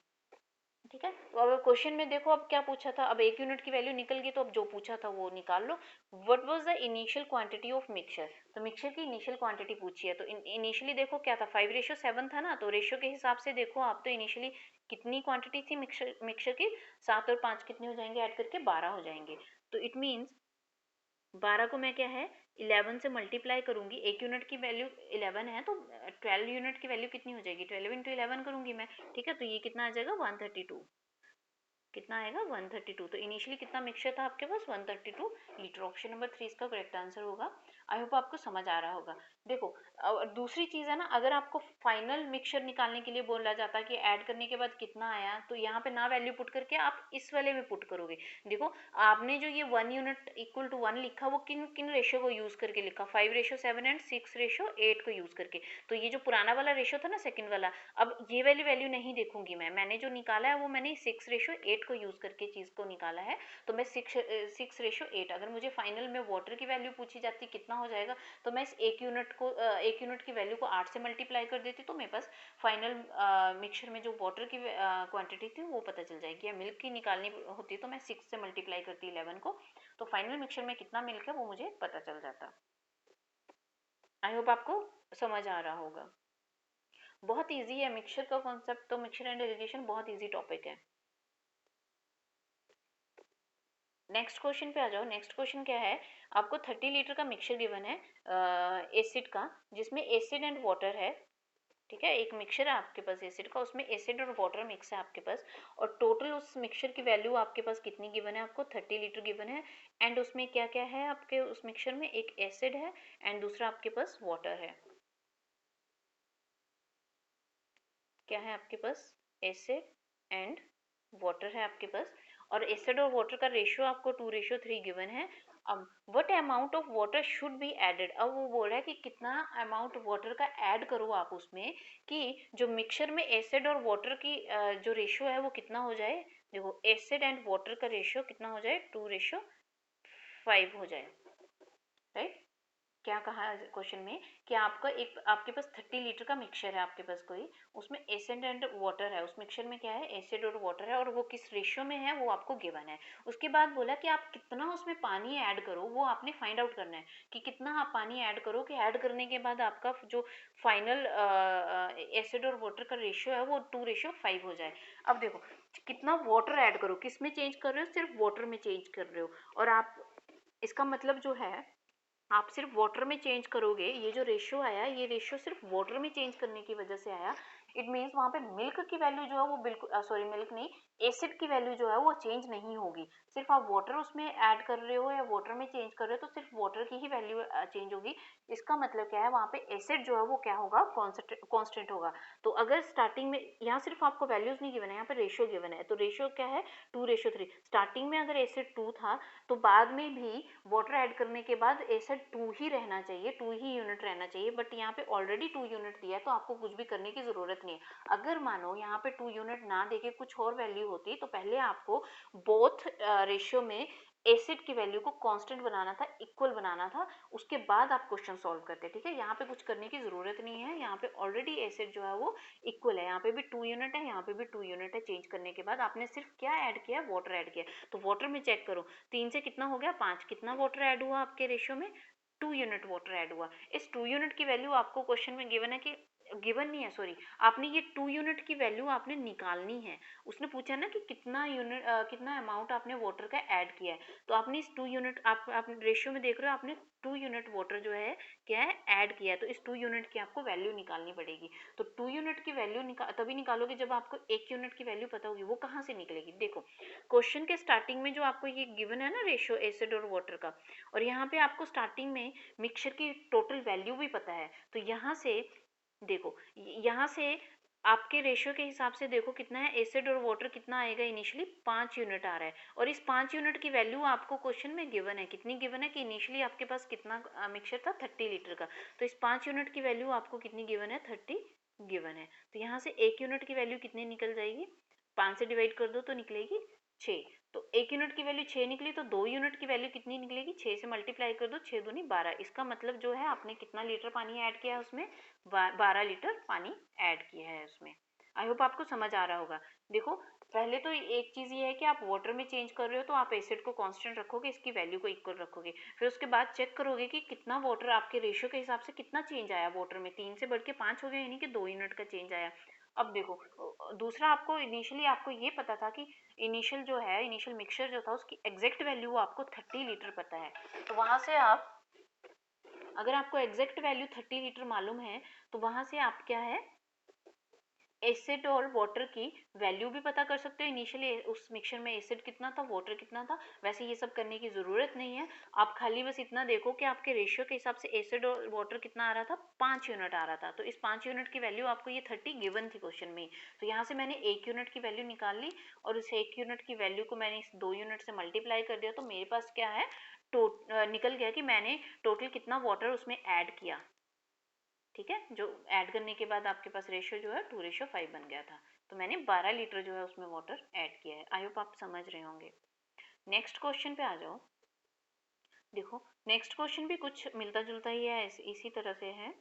[SPEAKER 1] ठीक है, तो अब क्वेश्चन में देखो अब क्या पूछा था, अब 1 यूनिट की वैल्यू निकल गई, तो अब जो पूछा था वो निकाल लो। What was the initial quantity of mixture, तो मिक्सचर की इनिशियल क्वांटिटी पूछी है। तो इनिशियली देखो क्या था, 5:7 था ना, तो रेशियो के हिसाब से देखो आप, तो इनिशियली कितनी क्वांटिटी थी मिक्सचर की, 7 और 5 कितने हो जाएंगे ऐड करके, 12 हो जाएंगे। तो इट मीन्स 12 को मैं क्या है 11 से मल्टीप्लाई करूंगी, 1 यूनिट की वैल्यू 11 है, तो 12 यूनिट की वैल्यू कितनी हो जाएगी, 12 इंटू 11 करूंगी मैं। ठीक है, तो ये कितना आ जाएगा 132, कितना आएगा 132। तो इनिशियली कितना मिक्सचर था आपके पास, 132 लीटर। ऑप्शन नंबर 3 इसका करेक्ट आंसर होगा। आई होप आपको समझ आ रहा होगा। देखो दूसरी चीज है ना, अगर आपको फाइनल मिक्सचर निकालने के लिए बोला जाता कि ऐड करने के बाद कितना आया, तो यहाँ पे ना वैल्यू पुट करके आप इस वाले में पुट करोगे। देखो आपने जो ये 1 यूनिट इक्वल टू 1 लिखा, वो किन किन रेशियो को यूज करके लिखा, 5:7 एंड 6:8 को यूज करके। तो ये जो पुराना वाला रेशियो था ना, सेकंड वाला, अब ये वाली वैल्यू नहीं देखूंगी मैंने जो निकाला है वो मैंने 6:8 को यूज करके चीज को निकाला है। तो मैं 6:8, अगर मुझे फाइनल में वाटर की वैल्यू पूछी जाती कितना हो जाएगा, तो मैं इस 1 यूनिट की वैल्यू को 8 से मल्टीप्लाई कर देती, तो मेरे पास फाइनल मिक्सचर में जो वाटर की क्वांटिटी थी वो पता चल जाएगी। या मिल्क की निकालनी होती तो मैं 6 से मल्टीप्लाई करती 11 को, तो फाइनल मिक्सचर में कितना मिल्क है वो मुझे पता चल जाता। आई होप आपको समझ आ रहा होगा। बहुत इजी है मिक्सचर का कॉन्सेप्ट, तो मिक्सचर एंड एलिगेशन बहुत इजी टॉपिक है। नेक्स्ट क्वेश्चन पे आ जाओ। नेक्स्ट क्वेश्चन क्या है, आपको 30 लीटर का मिक्सचर गिवन है एसिड का, जिसमें एसिड एंड वाटर है। ठीक है, एक मिक्सचर है आपके पास एसिड का, उसमें एसिड और वाटर मिक्स है आपके पास, और टोटल उस मिक्सचर की वैल्यू आपके पास कितनी गिवन है, आपको 30 लीटर गिवन है। एंड उसमें क्या क्या है आपके उस मिक्सचर में, एक एसिड है एंड दूसरा आपके पास वाटर है। क्या है आपके पास, एसिड एंड वाटर है आपके पास, और एसिड और वाटर का रेशियो आपको 2:3 गिवन है। अब what amount of water should be added, अब वो बोल रहा है कि कितना अमाउंट वाटर का ऐड करो आप उसमें, कि जो मिक्सचर में एसिड और वाटर की जो रेशियो है वो कितना हो जाए। देखो एसिड एंड वाटर का रेशियो कितना हो जाए, 2:5 हो जाए। राइट, क्या कहा क्वेश्चन में कि आपका एक आपके पास 30 लीटर का मिक्सचर है आपके पास कोई, उसमें एसिड एंड वाटर है, उस मिक्सचर में क्या है एसिड और वाटर है, और वो किस रेशियो में है वो आपको गिवन है। उसके बाद बोला कि आप कितना उसमें पानी ऐड करो, वो आपने फाइंड आउट करना है कि कितना आप पानी ऐड करो, कि ऐड करने के बाद आपका जो फाइनल एसिड और वाटर का रेशियो है वो 2:5 हो जाए। अब देखो कितना वाटर ऐड करो, किस में चेंज कर रहे हो, सिर्फ वाटर में चेंज कर रहे हो, और आप इसका मतलब जो है आप सिर्फ वाटर में चेंज करोगे, ये जो रेशियो आया ये रेशियो सिर्फ वाटर में चेंज करने की वजह से आया। इट मीन्स वहाँ पे मिल्क की वैल्यू जो है वो बिल्कुल सॉरी मिल्क नहीं, एसिड की वैल्यू जो है वो चेंज नहीं होगी। सिर्फ आप वाटर उसमें ऐड कर रहे हो या वाटर में चेंज कर रहे हो, तो सिर्फ वाटर की ही वैल्यू चेंज होगी। इसका मतलब क्या है, वहाँ पे एसिड जो है वो क्या होगा, कॉन्स्टेंट होगा। तो अगर स्टार्टिंग में यहाँ सिर्फ आपको वैल्यूज नहीं गिवन है, यहाँ पे रेशियो गिवन है, तो रेशियो क्या है 2:3। स्टार्टिंग में अगर एसिड 2 था, तो बाद में भी वाटर ऐड करने के बाद एसिड 2 ही रहना चाहिए, 2 ही यूनिट रहना चाहिए, बट यहाँ पे ऑलरेडी 2 यूनिट दिया है, तो आपको कुछ भी करने की जरूरत नहीं है। अगर मानो यहाँ पे 2 यूनिट ना देके कुछ और वैल्यू होती, तो पहले आपको बोथ रेशियो में एसिड की वैल्यू को कांस्टेंट बनाना था, इक्वल बनाना था, उसके बाद आप क्वेश्चन सॉल्व करते। ठीक है, यहाँ पे कुछ करने की जरूरत नहीं है, यहाँ पे ऑलरेडी एसिड जो है वो इक्वल है, यहाँ पे भी 2 यूनिट है, यहाँ पे भी 2 यूनिट है। चेंज करने के बाद आपने सिर्फ क्या ऐड किया, वाटर ऐड किया। तो वाटर में चेक करो, 3 से कितना हो गया 5, कितना वाटर ऐड हुआ आपके रेशियो में, 2 यूनिट वाटर ऐड हुआ। इस 2 यूनिट की वैल्यू आपको क्वेश्चन में गिवन है कि गिवन नहीं है सॉरी, आपने ये 2 यूनिट की वैल्यू आपने निकालनी है। उसने पूछा ना कि कितना यूनिट कितना अमाउंट आपने वाटर का ऐड किया है, तो आपने इस 2 यूनिट आप रेशियो में देख रहे हो, आपने 2 यूनिट वाटर जो है क्या है ऐड किया है, तो इस 2 यूनिट की आपको वैल्यू निकालनी पड़ेगी। तो 2 यूनिट की वैल्यू तभी निकालोगे जब आपको 1 यूनिट की वैल्यू पता होगी। वो कहाँ से निकलेगी, देखो क्वेश्चन के स्टार्टिंग में जो आपको ये गिवन है ना रेशियो एसिड और वाटर का, और यहाँ पे आपको स्टार्टिंग में मिक्सचर की टोटल वैल्यू भी पता है, तो यहाँ से देखो यहाँ से आपके रेशियो के हिसाब से देखो कितना है, एसिड और वाटर कितना आएगा, इनिशियली 5 यूनिट आ रहा है, और इस 5 यूनिट की वैल्यू आपको क्वेश्चन में गिवन है, कितनी गिवन है कि इनिशियली आपके पास कितना मिक्सचर था 30 लीटर का, तो इस 5 यूनिट की वैल्यू आपको कितनी गिवन है, 30 गिवन है। तो यहाँ से 1 यूनिट की वैल्यू कितनी निकल जाएगी, 5 से डिवाइड कर दो तो निकलेगी 6। तो 1 यूनिट की वैल्यू 6 निकली, तो 2 यूनिट की वैल्यू कितनी निकलेगी, 6 से मल्टीप्लाई कर दो, 6 दूनी 12। इसका मतलब जो है आपने कितना लीटर पानी ऐड किया है उसमें, 12 लीटर पानी ऐड किया है उसमें। आई होप आपको समझ आ रहा होगा। देखो पहले तो एक चीज़ ये है कि आप वाटर में चेंज कर रहे हो तो आप एसिड को कांस्टेंट रखोगे, इसकी वैल्यू को इक्वल रखोगे, फिर उसके बाद चेक करोगे कि कितना वाटर आपके रेशियो के हिसाब से कितना चेंज आया वाटर में, 3 से बढ़ के 5 हो गया, यानी कि 2 यूनिट का चेंज आया। अब देखो दूसरा, आपको इनिशियली आपको ये पता था कि इनिशियल जो है, इनिशियल मिक्सचर जो था उसकी एग्जैक्ट वैल्यू आपको 30 लीटर पता है, तो वहां से आप, अगर आपको एग्जैक्ट वैल्यू 30 लीटर मालूम है तो वहां से आप क्या है, एसिड और वाटर की वैल्यू भी पता कर सकते हो, इनिशियली उस मिक्सचर में एसिड कितना था, वाटर कितना था। वैसे ये सब करने की ज़रूरत नहीं है, आप खाली बस इतना देखो कि आपके रेशियो के हिसाब से एसिड और वाटर कितना आ रहा था, 5 यूनिट आ रहा था, तो इस 5 यूनिट की वैल्यू आपको ये 30 गिवन थी क्वेश्चन में। तो यहाँ से मैंने 1 यूनिट की वैल्यू निकाल ली, और इस 1 यूनिट की वैल्यू को मैंने इस 2 यूनिट से मल्टीप्लाई कर दिया, तो मेरे पास क्या है, निकल गया कि मैंने टोटल कितना वाटर उसमें ऐड किया। ठीक है, जो ऐड करने के बाद आपके पास रेशियो जो है 2:5 बन गया था, तो मैंने 12 लीटर जो है उसमें वाटर ऐड किया है। आई होप आप समझ रहे होंगे। नेक्स्ट क्वेश्चन पे आ जाओ। देखो नेक्स्ट क्वेश्चन भी कुछ मिलता जुलता ही है, इसी तरह से है।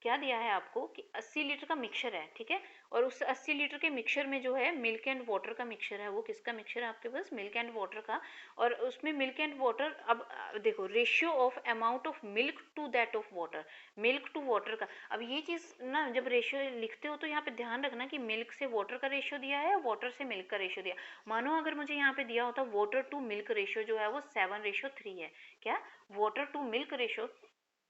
[SPEAKER 1] क्या दिया है आपको कि 80 लीटर का मिक्सचर है, ठीक है, और उस 80 लीटर के मिक्सचर में जो है मिल्क एंड वाटर का मिक्सचर है, वो किसका मिक्सचर है आपके पास, मिल्क एंड वाटर का। और उसमें मिल्क एंड वाटर, अब देखो ratio of amount of milk to that of water, milk to water का। अब ये चीज़ ना जब रेशियो लिखते हो तो यहाँ पे ध्यान रखना कि मिल्क से वाटर का रेशियो दिया है, वाटर से मिल्क का रेशियो दिया। मानो अगर मुझे यहाँ पे दिया होता वाटर टू मिल्क रेशियो जो है वो 7:3 है, क्या, वाटर टू मिल्क रेशियो,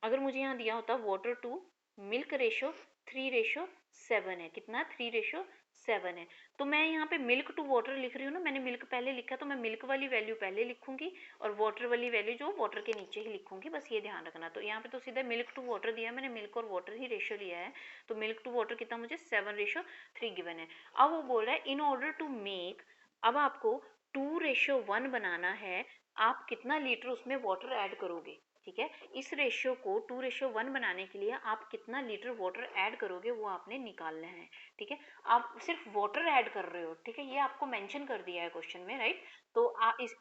[SPEAKER 1] अगर मुझे यहाँ दिया होता वाटर टू मिल्क रेशो 3:7 है, कितना, 3:7 है, तो मैं यहाँ पे मिल्क टू वाटर लिख रही हूँ ना, मैंने मिल्क पहले लिखा तो मैं मिल्क वाली वैल्यू पहले लिखूंगी और वाटर वाली वैल्यू जो वाटर के नीचे ही लिखूंगी, बस ये ध्यान रखना। तो यहाँ पे तो सीधा मिल्क टू वाटर दिया, मैंने मिल्क और वाटर ही रेशियो लिया है, तो मिल्क टू वाटर कितना मुझे 7:3 गिवन है। अब वो बोल रहा है इन ऑर्डर टू मेक, अब आपको 2:1 बनाना है, आप कितना लीटर उसमें वाटर ऐड करोगे, ठीक है, इस रेशियो को 2:1 बनाने के लिए आप कितना लीटर वाटर ऐड करोगे वो आपने निकालना है, ठीक है। आप सिर्फ वाटर ऐड कर रहे हो, ठीक है, ये आपको मेंशन कर दिया है क्वेश्चन में, राइट। तो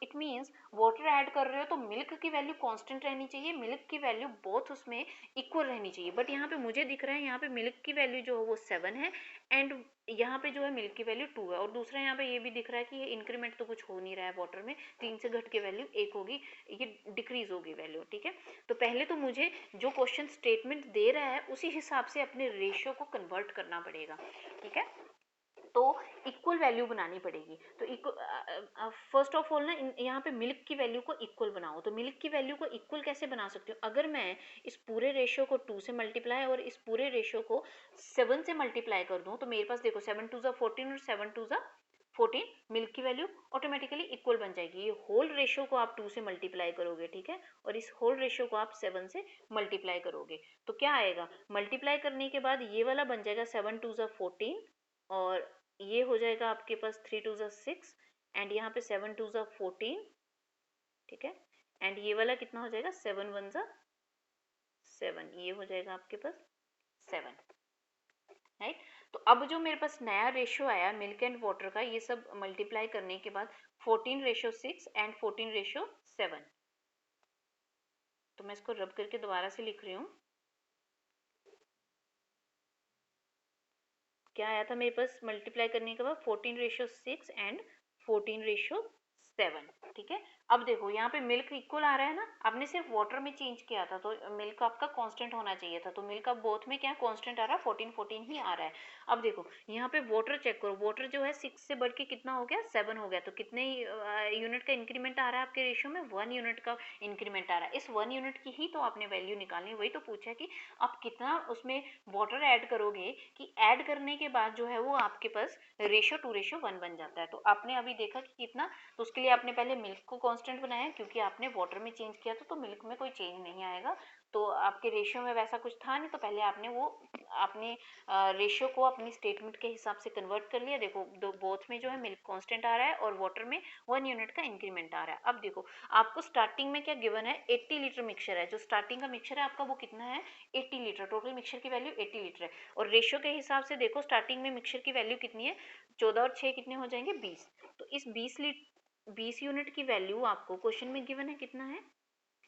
[SPEAKER 1] इट मीन्स वाटर ऐड कर रहे हो तो मिल्क की वैल्यू कांस्टेंट रहनी चाहिए, मिल्क की वैल्यू बोथ उसमें इक्वल रहनी चाहिए, बट यहाँ पे मुझे दिख रहा है यहाँ पे मिल्क की वैल्यू जो है वो 7 है, एंड यहाँ पे जो है मिल्क की वैल्यू 2 है, और दूसरा यहाँ पे ये भी दिख रहा है कि ये इंक्रीमेंट तो कुछ हो नहीं रहा है वाटर में, 3 से घट के वैल्यू 1 होगी, ये डिक्रीज होगी वैल्यू, ठीक है। तो पहले तो मुझे जो क्वेश्चन स्टेटमेंट दे रहा है उसी हिसाब से अपने रेशियो को कन्वर्ट करना पड़ेगा, ठीक है, तो इक्वल वैल्यू बनानी पड़ेगी। तो फर्स्ट ऑफ ऑल ना यहाँ पे मिल्क की वैल्यू को इक्वल बनाओ, तो मिल्क की वैल्यू को इक्वल कैसे बना सकती हूँ, अगर मैं इस पूरे रेशियो को 2 से मल्टीप्लाई और इस पूरे रेशियो को 7 से मल्टीप्लाई कर दूँ, तो मेरे पास देखो 7 2 14 और 7 2 14, मिल्क की वैल्यू ऑटोमेटिकली इक्वल बन जाएगी। ये होल रेशियो को आप 2 से मल्टीप्लाई करोगे, ठीक है, और इस होल रेशियो को आप 7 से मल्टीप्लाई करोगे, तो क्या आएगा, मल्टीप्लाई करने के बाद ये वाला बन जाएगा 7 2 14, और ये हो जाएगा आपके पास 3 2 6, एंड यहाँ पे 7 2 14, ठीक है, एंड ये वाला कितना हो जाएगा 7 1 7, ये हो जाएगा आपके पास 7, राइट। तो अब जो मेरे पास नया रेशियो आया मिल्क एंड वाटर का, ये सब मल्टीप्लाई करने के बाद 14:6 एंड 14:7, तो मैं इसको रब करके दोबारा से लिख रही हूँ। क्या आया था मेरे पास मल्टीप्लाई करने के बाद 14:6 एंड 14:7, ठीक है। अब देखो यहाँ पे मिल्क इक्वल आ रहा है ना, आपने सिर्फ वाटर में चेंज किया था तो मिल्क आपका कांस्टेंट होना चाहिए था, तो मिल्क अब बोथ में क्या कांस्टेंट आ रहा है, 14 14 ही आ रहा है। अब देखो यहाँ पे वाटर चेक करो, वाटर जो है 6 से बढ़ के कितना हो गया, 7 हो गया, तो कितने यूनिट का इंक्रीमेंट आ रहा है आपके रेशियो में, 1 यूनिट का इंक्रीमेंट आ रहा है। इस 1 यूनिट की ही तो आपने वैल्यू निकालनी, वही तो पूछा कि आप कितना उसमें वाटर ऐड करोगे, कि ऐड करने के बाद जो है वो आपके पास रेशियो 2:1 बन जाता है। तो आपने अभी देखा कि कितना, तो उसके लिए आपने पहले मिल्क को कांस्टेंट बनाया क्योंकि आपने वाटर में चेंज किया था, तो मिल्क में कोई चेंज नहीं आएगा। तो आपके रेशियो में वैसा कुछ था नहीं, तो पहले आपने वो आपने रेशियो को अपनी स्टेटमेंट के हिसाब से कन्वर्ट कर लिया। देखो दो बोथ में जो है मिल्क कांस्टेंट आ रहा है और वाटर में 1 यूनिट का इंक्रीमेंट आ रहा है। अब देखो आपको स्टार्टिंग में क्या गिवन है, 80 लीटर मिक्सचर है, जो स्टार्टिंग का मिक्सचर है आपका वो कितना है, 80 लीटर। टोटल मिक्सचर की वैल्यू 80 लीटर है। और रेशियो के हिसाब से देखो स्टार्टिंग में मिक्सचर की वैल्यू कितनी है, 14 और 6 कितने हो जाएंगे, 20। तो इस 20 यूनिट की वैल्यू आपको क्वेश्चन में गिवन है कितना है,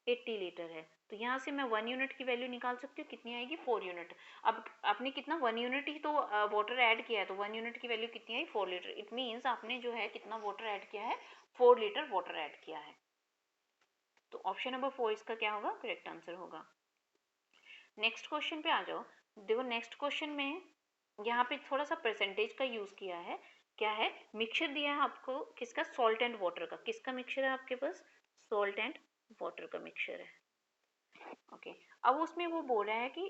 [SPEAKER 1] 80 लीटर है। तो यहाँ से मैं 1 यूनिट की वैल्यू निकाल सकती हूँ, कितनी आएगी, 4 यूनिट। अब आपने कितना 1 यूनिट ही तो वाटर ऐड किया है, तो 1 यूनिट की वैल्यू कितनी आई, 4 लीटर। इट मीन्स आपने जो है कितना वाटर ऐड किया है, 4 लीटर वाटर ऐड किया है। तो ऑप्शन नंबर 4 इसका क्या होगा, करेक्ट आंसर होगा। नेक्स्ट क्वेश्चन पे आ जाओ। देखो नेक्स्ट क्वेश्चन में यहाँ पे थोड़ा सा परसेंटेज का यूज किया है। क्या है, मिक्सचर दिया है आपको किसका, सॉल्ट एंड वाटर का। किसका मिक्सचर है आपके पास, सॉल्ट एंड वाटर का मिक्सचर है। ओके अब उसमें वो बोल रहा है कि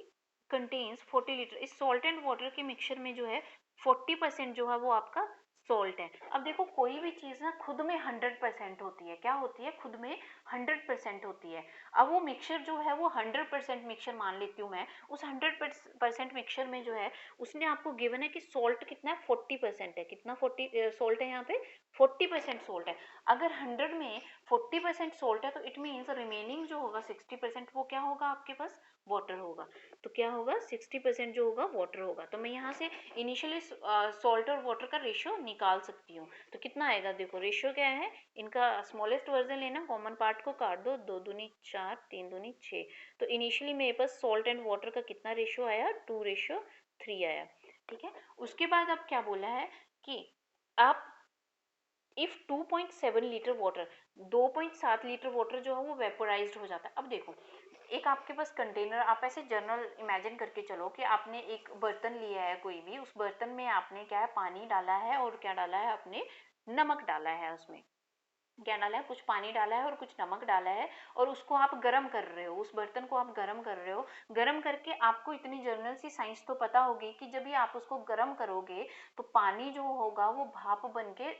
[SPEAKER 1] कंटेन्स 40 लीटर। इस सॉल्ट एंड वाटर के मिक्सचर में जो है 40% जो है वो आपका सॉल्ट है। अब देखो कोई भी चीज़ ना खुद में 100% होती है, क्या होती है, खुद में 100% होती है। अब वो मिक्सचर जो है वो 100% मिक्सचर मान लेती हूँ मैं। उस 100% मिक्सचर में जो है उसने आपको गिवन है कि सॉल्ट कितना है, 40% है। कितना 40 सॉल्ट है यहाँ पे, 40% सॉल्ट है। अगर 100 में 40% सॉल्ट है तो इट मीन्स रिमेनिंग जो होगा 60% वो क्या होगा आपके पास, वाटर होगा। तो क्या होगा, 60% जो होगा वाटर होगा। तो मैं यहाँ से इनिशियली सॉल्ट और वाटर का रेशियो निकाल सकती हूँ। तो कितना आएगा, देखो रेशियो क्या है, इनका स्मॉलेस्ट वर्जन लेना, कॉमन पार्ट को काट दो, 2 दूनी 4 3 दूनी 6। तो इनिशियली मेरे पास सॉल्ट एंड वाटर का कितना रेशियो आया, 2:3 आया। ठीक है, उसके बाद अब क्या बोला है कि आप if 2.7 litre water, 2.7 litre water जो है वो वेपोराइज्ड हो जाता है। अब देखो एक आपके पास कंटेनर, आप ऐसे जनरल इमेजिन करके चलो कि आपने एक बर्तन लिया है कोई भी, उस बर्तन में आपने क्या है, पानी डाला है और क्या डाला है, आपने नमक डाला है। उसमें क्या डाला है, कुछ पानी डाला है और कुछ नमक डाला है, और उसको आप गर्म कर रहे हो, उस बर्तन को आप गर्म कर रहे हो। गर्म करके आपको इतनी जनरल सी साइंस तो पता होगी कि जब भी आप उसको गर्म करोगे तो पानी जो होगा वो भाप बन के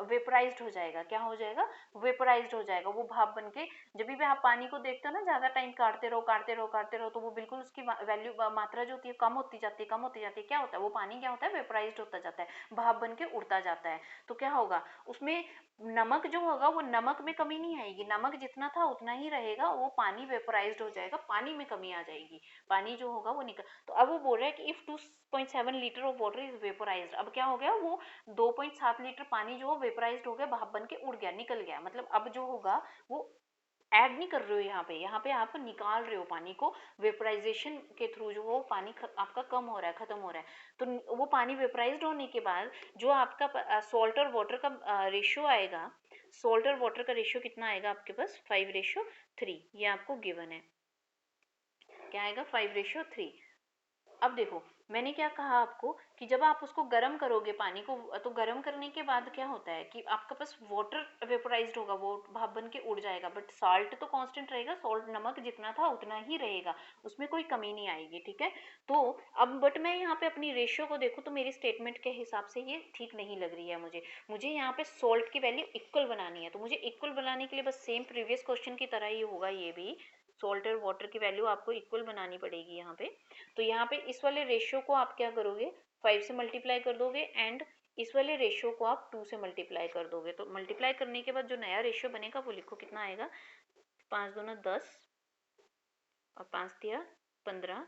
[SPEAKER 1] वेपराइज्ड हो जाएगा। क्या हो जाएगा, वेपराइज्ड हो जाएगा, वो भाप बन के। जब भी आप पानी को देखते हो ना, ज़्यादा टाइम काटते रहो काटते रहो काटते रहो, तो वो बिल्कुल उसकी वैल्यू मात्रा जो होती है कम होती जाती है कम होती जाती है। क्या होता है, वो पानी क्या होता है, वेपराइज्ड होता जाता है, भाप बन के उड़ता जाता है। तो क्या होगा उसमें, नमक जो होगा वो नमक में कमी नहीं आएगी, नमक जितना था उतना ही रहेगा, वो पानी वेपराइज्ड हो जाएगा, पानी में कमी आ जाएगी, पानी जो होगा वो निकल। तो अब वो बोल रहा है कि if 2.7 litre of water is vaporised. अब क्या हो गया, वो 2.7 लीटर पानी जो वेपराइज्ड हो गया, भाप बन के उड़ गया, निकल गया। मतलब अब जो होगा वो ऐड नहीं कर रहे हो यहाँ पे आप निकाल रहे हो पानी को, वेपराइजेशन के थ्रू जो वो पानी आपका कम हो रहा है, खत्म हो रहा है। तो वो पानी वेपराइज्ड होने के बाद जो आपका सॉल्ट और वाटर का रेशियो आएगा, सॉल्ट और वाटर का रेशियो कितना आएगा आपके पास, 5:3। ये आपको गिवन है, क्या आएगा, 5:3। अब देखो मैंने क्या कहा आपको कि जब आप उसको गर्म करोगे पानी को, तो गर्म करने के बाद क्या होता है कि आपके पास वाटर वेपोराइज्ड होगा, वो भाप बन के उड़ जाएगा, बट साल्ट तो कांस्टेंट रहेगा, सॉल्ट नमक जितना था उतना ही रहेगा, उसमें कोई कमी नहीं आएगी। ठीक है, तो अब बट मैं यहाँ पे अपनी रेशियो को देखूँ तो मेरी स्टेटमेंट के हिसाब से ये ठीक नहीं लग रही है मुझे। मुझे यहाँ पे सॉल्ट की वैल्यू इक्वल बनानी है, तो मुझे इक्वल बनाने के लिए बस सेम प्रीवियस क्वेश्चन की तरह ही होगा, ये भी सॉल्ट और वाटर की वैल्यू आपको इक्वल बनानी पड़ेगी यहाँ पे। तो यहाँ पे इस वाले रेशियो को आप क्या करोगे, 5 से मल्टीप्लाई कर दोगे, एंड इस वाले रेशियो को आप 2 से मल्टीप्लाई कर दोगे। तो मल्टीप्लाई करने के बाद जो नया रेशियो बनेगा वो लिखो, कितना आएगा, 5 दूना 10 और 5 तिया 15,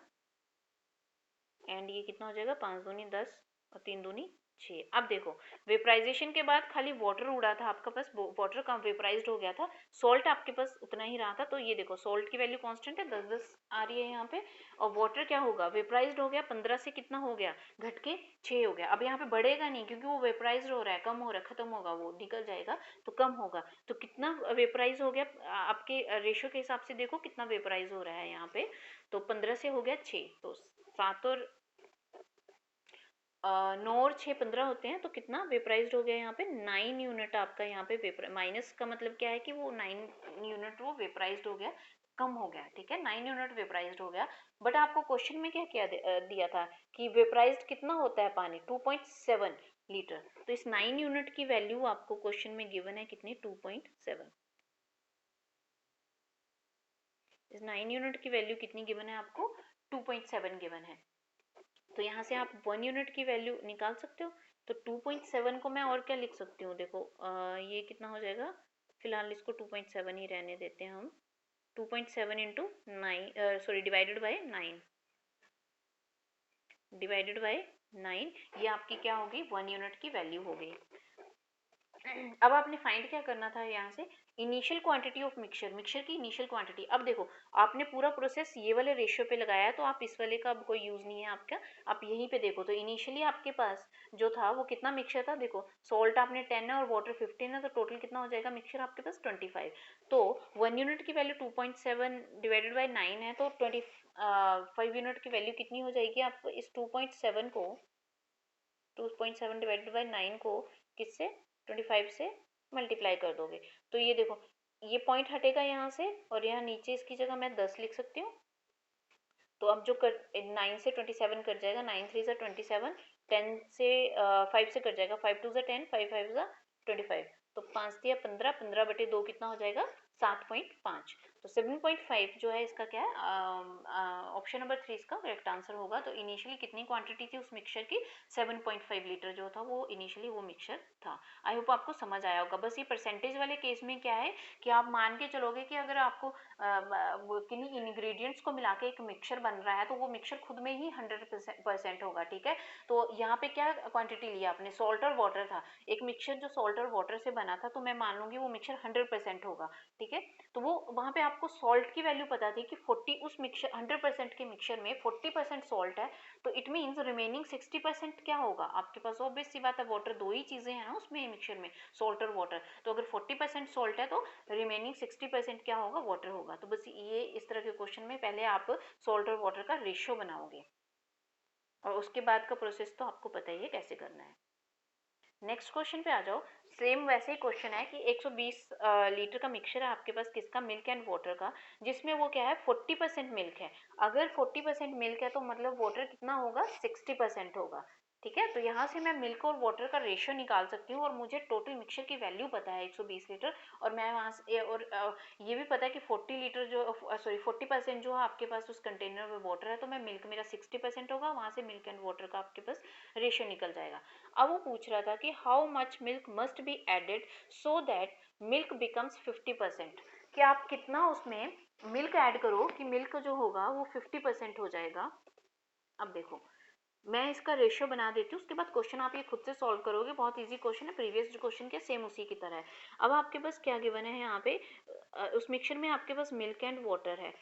[SPEAKER 1] एंड ये कितना हो जाएगा, 5 दूनी 10 और 3 दूनी 6। अब देखो वेपराइजेशन के बाद खाली वाटर उड़ा था आपका पास, वाटर कम वेपराइज्ड हो गया था, सॉल्ट आपके पास उतना ही रहा था। तो ये देखो सॉल्ट की वैल्यू कांस्टेंट है, 10 आ रही है यहाँ पे, और वाटर क्या होगा, वेपराइज्ड हो गया, 15 से कितना हो गया, घट के 6 हो गया। अब यहाँ पे बढ़ेगा नहीं क्योंकि वो वेपराइज्ड हो रहा है, कम हो रहा है, खत्म होगा, वो निकल जाएगा, तो कम होगा। तो कितना वेपराइज हो गया आपके रेशियो के हिसाब से, देखो कितना वेपराइज हो रहा है यहाँ पे, तो 15 से हो गया 6, तो 7 और 9 और 6 15 होते हैं, तो कितना वेपराइज्ड हो गया यहाँ पे, 9 यूनिट आपका यहाँ पे वेपर, माइनस का मतलब क्या है कि वो 9 यूनिट वो वेपराइज्ड हो गया, कम हो गया। ठीक है, 9 यूनिट वेपराइज्ड हो गया। बट आपको क्वेश्चन में क्या क्या दिया था कि वेपराइज्ड कितना होता है पानी, 2.7 लीटर। तो इस 9 यूनिट की वैल्यू आपको क्वेश्चन में गिवन है कितनी, 2.7। इस 9 यूनिट की वैल्यू कितनी गिवन है आपको, 2.7 गिवन है। तो यहाँ से आप 1 यूनिट की वैल्यू निकाल सकते हो। तो 2.7 को मैं और क्या लिख सकती हूँ, देखो ये कितना हो जाएगा, फिलहाल इसको 2.7 ही रहने देते हैं हम। 2.7 into 9 sorry divided by 9, divided by 9, ये आपकी क्या होगी, 1 यूनिट की वैल्यू हो गई। अब आपने फाइंड क्या करना था यहाँ से, initial quantity of mixture, mixture की इनिशियल क्वांटिटी। अब देखो आपने पूरा प्रोसेस ये वाले रेशियो पे लगाया है, तो आप इस वाले का अब कोई यूज नहीं है आपका, आप यहीं पे देखो। तो इनिशियली आपके पास जो था वो कितना मिक्सचर था, देखो सॉल्ट आपने 10 है और वाटर 15 है, तो टोटल कितना हो जाएगा मिक्सचर आपके पास 25। तो 1 यूनिट की वैल्यू 2.7 डिवाइडेड बाई 9 है, तो 25 यूनिट की वैल्यू कितनी हो जाएगी, आप इस 2.7 को 2.7 डिवाइडेड बाई 9 को किससे 25 से मल्टीप्लाई कर दोगे। तो ये देखो ये पॉइंट हटेगा यहाँ से, और यहाँ नीचे इसकी जगह मैं 10 लिख सकती हूँ। तो अब जो कर 9 से 27 कट जाएगा, 9 3 ज़ा 27, 10 से 5 से कट जाएगा, 5 2 ज़ा 10, 5 5 ज़ा 25। तो 5 दिया 15, 15 बटे 2 कितना हो जाएगा 7.5। तो 7.5 जो है इसका क्या है, ऑप्शन नंबर 3 इसका करेक्ट आंसर होगा। तो इनिशियली कितनी क्वांटिटी थी उस मिक्सचर की, 7.5 लीटर जो था वो इनिशियली वो मिक्सचर था। आई होप आपको समझ आया होगा। बस ये परसेंटेज वाले केस में क्या है कि आप मान के चलोगे कि अगर आपको किन्हीं इंग्रेडिएंट्स को मिला के एक मिक्सचर बन रहा है, तो वो मिक्सचर खुद में ही 100% होगा, ठीक है। तो यहाँ पे क्या क्वांटिटी लिया आपने, सॉल्ट और वाटर था, एक मिक्सचर जो सॉल्ट और वाटर से बना था, तो मैं मान लूंगी वो मिक्सचर 100% होगा, ठीक है। तो वो वहाँ पे आपको सॉल्ट की वैल्यू पता थी कि 40 उस मिक्सचर 100% के मिक्सचर में 40% सॉल्ट है, तो इट मीन्स रिमेनिंग 60% क्या होगा आपके पास, ऑब्वियस सी बात है, वाटर, दो ही चीजें हैं ना उसमें मिक्सचर में, सॉल्ट और वाटर। तो अगर 40% सॉल्ट है तो रिमेनिंग 60% क्या होगा, वाटर होगा। तो बस ये इस तरह के क्वेश्चन में पहले आप सॉल्ट और वाटर का रेशियो बनाओगे, और उसके बाद का प्रोसेस तो आपको पता ही है कैसे करना है। नेक्स्ट क्वेश्चन पे आ जाओ। सेम वैसे ही क्वेश्चन है कि 120 लीटर का मिक्सचर है आपके पास, किसका, मिल्क एंड वाटर का, जिसमें वो क्या है 40% मिल्क है। अगर 40% मिल्क है तो मतलब वाटर कितना होगा, 60% होगा, ठीक है। तो यहाँ से मैं मिल्क और वाटर का रेशियो निकाल सकती हूँ, और मुझे टोटल मिक्सचर की वैल्यू पता है 120 लीटर, और मैं वहाँ से और ये भी पता है कि 40 लीटर जो सॉरी 40% जो है आपके पास उस कंटेनर में वाटर है, तो मैं मिल्क मेरा 60% होगा, वहाँ से मिल्क एंड वाटर का आपके पास रेशियो निकल जाएगा। अब वो पूछ रहा था कि how much milk must be added so that milk becomes 50%, कि आप कितना उसमें मिल्क ऐड करो कि मिल्क जो होगा वो 50% हो जाएगा। अब देखो मैं इसका रेशियो बना देती हूँ, उसके बाद क्वेश्चन आप ये खुद से सॉल्व करोगे, बहुत इजी क्वेश्चन है, प्रीवियस जो क्वेश्चन के सेम उसी की तरह है। अब आपके पास क्या गिवन है यहाँ पे, उस मिक्सचर में आपके पास मिल्क एंड वाटर है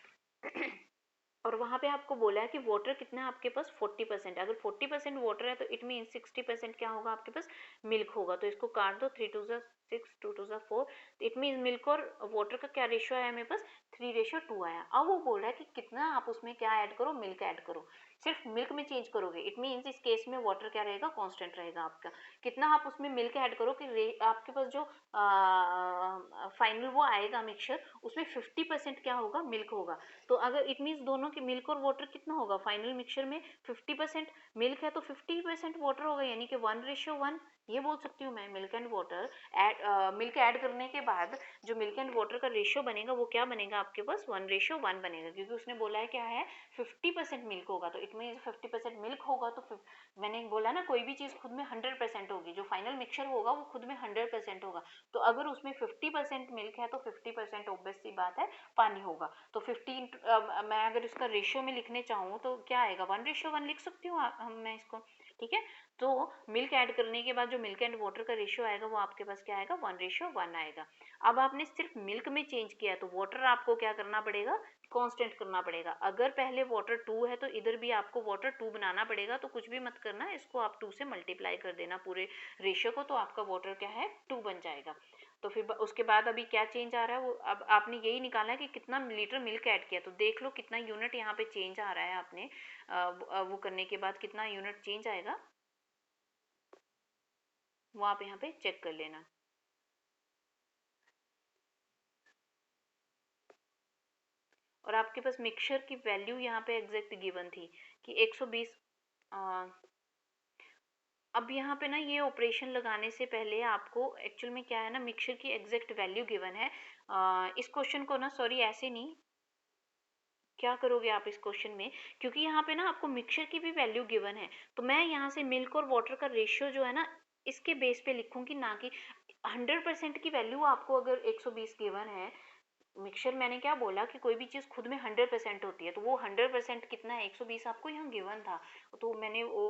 [SPEAKER 1] और वहाँ पे आपको बोला है कि वाटर कितना है आपके पास 40%। अगर 40% वाटर है तो इट मीन 60% क्या होगा आपके पास, मिल्क होगा। तो इसको काट दो, 3 2 ज़ा 6, 2 2 ज़ा 4, इट मीन मिल्क और वाटर का क्या रेशियो आया मेरे पास, 3:2 आया। अब वो बोल रहा है कि कितना आप उसमें क्या ऐड करो, मिल्क ऐड करो, सिर्फ मिल्क में चेंज करोगे, इट मीन्स इस केस में वाटर क्या रहेगा, कांस्टेंट रहेगा आपका। कितना आप उसमें मिल्क ऐड करो कि आपके पास जो फाइनल वो आएगा मिक्सचर, उसमें 50% क्या होगा, मिल्क होगा। तो अगर इट मीन्स दोनों की मिल्क और वाटर कितना होगा, फाइनल मिक्सचर में 50% मिल्क है तो 50% वाटर होगा, यानी कि 1:1। ये बोल सकती हूँ मैं, milk and water milk add करने के बाद जो मिल्क एंड वाटर का रेशियो बनेगा वो क्या बनेगा आपके पास, 1:1 बनेगा, क्योंकि उसने बोला है क्या है 50% मिल्क होगा। तो इट मीन 50% मिल्क होगा तो मैंने बोला ना कोई भी चीज़ खुद में 100% होगी, जो फाइनल मिक्सचर होगा वो खुद में 100% होगा। तो अगर उसमें 50% मिल्क है तो 50% ऑब्वियस सी बात है पानी होगा। तो 50 मैं अगर इसका रेशियो में लिखने चाहूँ तो क्या आएगा, 1:1 लिख सकती हूँ मैं इसको, ठीक है। तो मिल्क ऐड करने के बाद जो मिल्क एंड वाटर का रेशियो आएगा वो आपके पास क्या आएगा, 1:1 आएगा। अब आपने सिर्फ मिल्क में चेंज किया तो वाटर आपको क्या करना पड़ेगा, कांस्टेंट करना पड़ेगा। अगर पहले वाटर 2 है तो इधर भी आपको वाटर 2 बनाना पड़ेगा। तो कुछ भी मत करना, इसको आप 2 से मल्टीप्लाई कर देना पूरे रेशियो को, तो आपका वाटर क्या है 2 बन जाएगा। तो फिर उसके बाद अभी क्या चेंज आ रहा है, वो अब आपने यही निकालना है कि कितना लीटर मिल्क ऐड किया। तो देख लो कितना यूनिट यहाँ पे चेंज आ रहा है, आपने वो करने के बाद कितना यूनिट चेंज आएगा वो आप यहाँ पे चेक कर लेना। और आपके पास मिक्सचर की वैल्यू यहाँ पे एग्जैक्ट गिवन थी कि 120। अब यहाँ पे ना ये ऑपरेशन लगाने से पहले आपको एक्चुअल में क्या है ना, मिक्सचर की एग्जैक्ट वैल्यू गिवन है। इस क्वेश्चन को ना, सॉरी ऐसे नहीं, क्या करोगे आप इस क्वेश्चन में, क्योंकि यहाँ पे ना आपको मिक्सचर की भी वैल्यू गिवन है, तो मैं यहाँ से मिल्क और वाटर का रेशियो जो है ना इसके बेस पे लिखूंगी, ना कि 100% की वैल्यू आपको अगर 120 गिवन है। मिक्सचर मैंने क्या बोला कि कोई भी चीज़ खुद में 100% होती है, तो वो 100% कितना है, 120 आपको यहाँ गिवन था। तो मैंने वो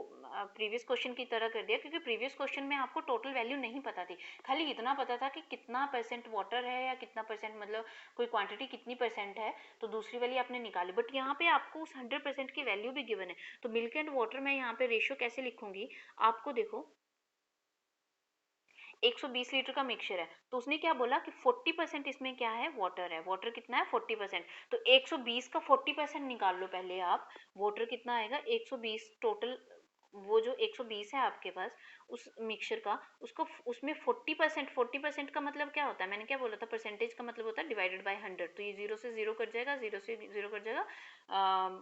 [SPEAKER 1] प्रीवियस क्वेश्चन की तरह कर दिया, क्योंकि प्रीवियस क्वेश्चन में आपको टोटल वैल्यू नहीं पता थी, खाली इतना पता था कि कितना परसेंट वाटर है या कितना परसेंट, मतलब कोई क्वांटिटी कितनी परसेंट है, तो दूसरी वाली आपने निकाली। बट यहाँ पे आपको उस 100% की वैल्यू भी गिवन है, तो मिल्क एंड वाटर में यहाँ पे रेशियो कैसे लिखूंगी, आपको देखो 120 लीटर का मिक्सचर है, तो उसने क्या बोला कि 40% इसमें क्या है, वाटर है। वाटर कितना है, 40%। तो 120 का 40% निकाल लो पहले आप, वाटर कितना आएगा, 120 टोटल। वो जो 120 है आपके पास उस मिक्सचर का, उसको उसमें 40%, 40% का मतलब क्या होता है, मैंने क्या बोला था, परसेंटेज का मतलब होता है डिवाइडेड बाय 100। तो ये जीरो से जीरो कट जाएगा, जीरो से जीरो कट जाएगा,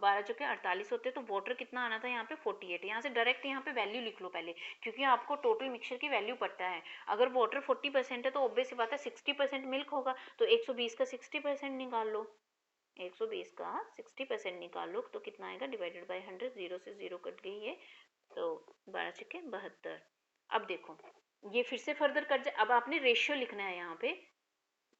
[SPEAKER 1] 12 चौके 48 होते हैं। तो वाटर कितना आना था यहाँ पे, 48। यहाँ से डायरेक्ट यहाँ पे वैल्यू लिख लो पहले, क्योंकि आपको टोटल मिक्सचर की वैल्यू पता है। अगर वाटर 40% है तो ऑब्वियस सी बात है 60% मिल्क होगा, तो 120 का 60% निकाल लो, 120 का 60% निकाल लो, तो कितना आएगा, डिवाइडेड बाय 100, जीरो से जीरो कट गई है, तो 12 चौके 72। अब देखो ये फिर से फर्दर कट जाए, अब आपने रेशियो लिखना है यहाँ पे,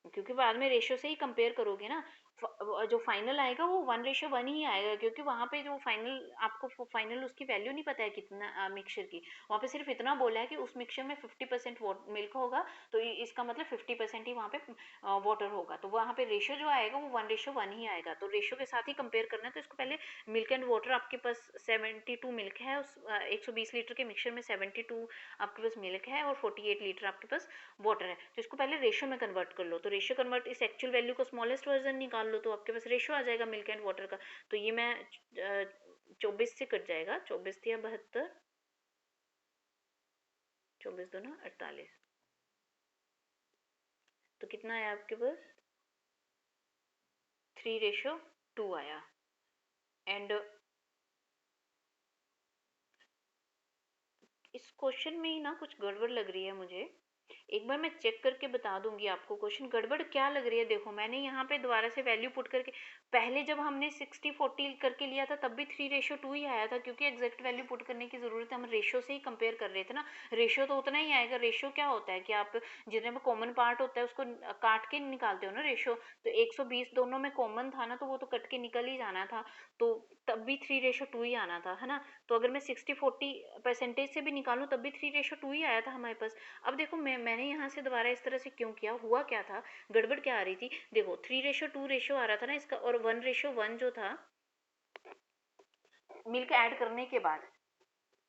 [SPEAKER 1] क्योंकि बाद में रेशियो से ही कंपेयर करोगे ना। जो फाइनल आएगा वो 1:1 ही आएगा, क्योंकि वहाँ पे जो फाइनल आपको फाइनल उसकी वैल्यू नहीं पता है कितना मिक्सचर की, वहाँ पे सिर्फ इतना बोला है कि उस मिक्सचर में 50% मिल्क होगा, तो इसका मतलब 50% ही वहाँ पे वाटर होगा, तो वहाँ पे रेशियो जो आएगा वो 1:1 ही आएगा। तो रेशियो के साथ ही कंपेयर करना है, तो इसको पहले मिल्क एंड वाटर आपके पास 72 मिल्क है, उस 120 लीटर के मिक्सचर में 72 आपके पास मिल्क है और 48 लीटर आपके पास वाटर है, तो इसको पहले रेशियो में कन्वर्ट कर लो। तो रेशियो कन्वर्ट इस एक्चुअल वैल्यू को स्मॉलेस्ट वर्जन निकाल लो, तो आपके पास रेशियो आ जाएगा मिल्क एंड वाटर का। तो ये मैं 24 से कट जाएगा, 24 या 72, 24 दूना 48, तो कितना आया आपके पास, 3:2 आया। एंड इस क्वेश्चन में ही ना कुछ गड़बड़ लग रही है मुझे, एक बार मैं चेक करके बता दूंगी आपको क्वेश्चन गड़बड़ क्या लग रही है। देखो मैंने यहाँ पे दोबारा से वैल्यू पुट करके, पहले जब हमने 60-40 करके लिया था तब भी 3:2 ही आया था, क्योंकि एग्जैक्ट वैल्यू पुट करने की जरूरत है, हम रेशियो से ही कंपेयर कर रहे थे ना। रेशियो तो उतना ही आएगा, रेशियो क्या होता है कि आप जितने में कॉमन पार्ट होता है उसको काट के निकालते हो ना रेशियो, तो 120 दोनों में कॉमन था ना, तो वो तो कट के निकल ही जाना था, तो तब भी 3:2 ही आना था, है ना। तो अगर मैं 60-40 परसेंटेज से भी निकालूं तब भी 3:2 ही आया था हमारे पास। अब देखो मैंने यहाँ से दोबारा इस तरह से क्यों किया, हुआ क्या था, गड़बड़ क्या आ रही थी, देखो 3:2 रेशियो आ रहा था ना इसका, और 1:1 जो था मिल्क ऐड करने के बाद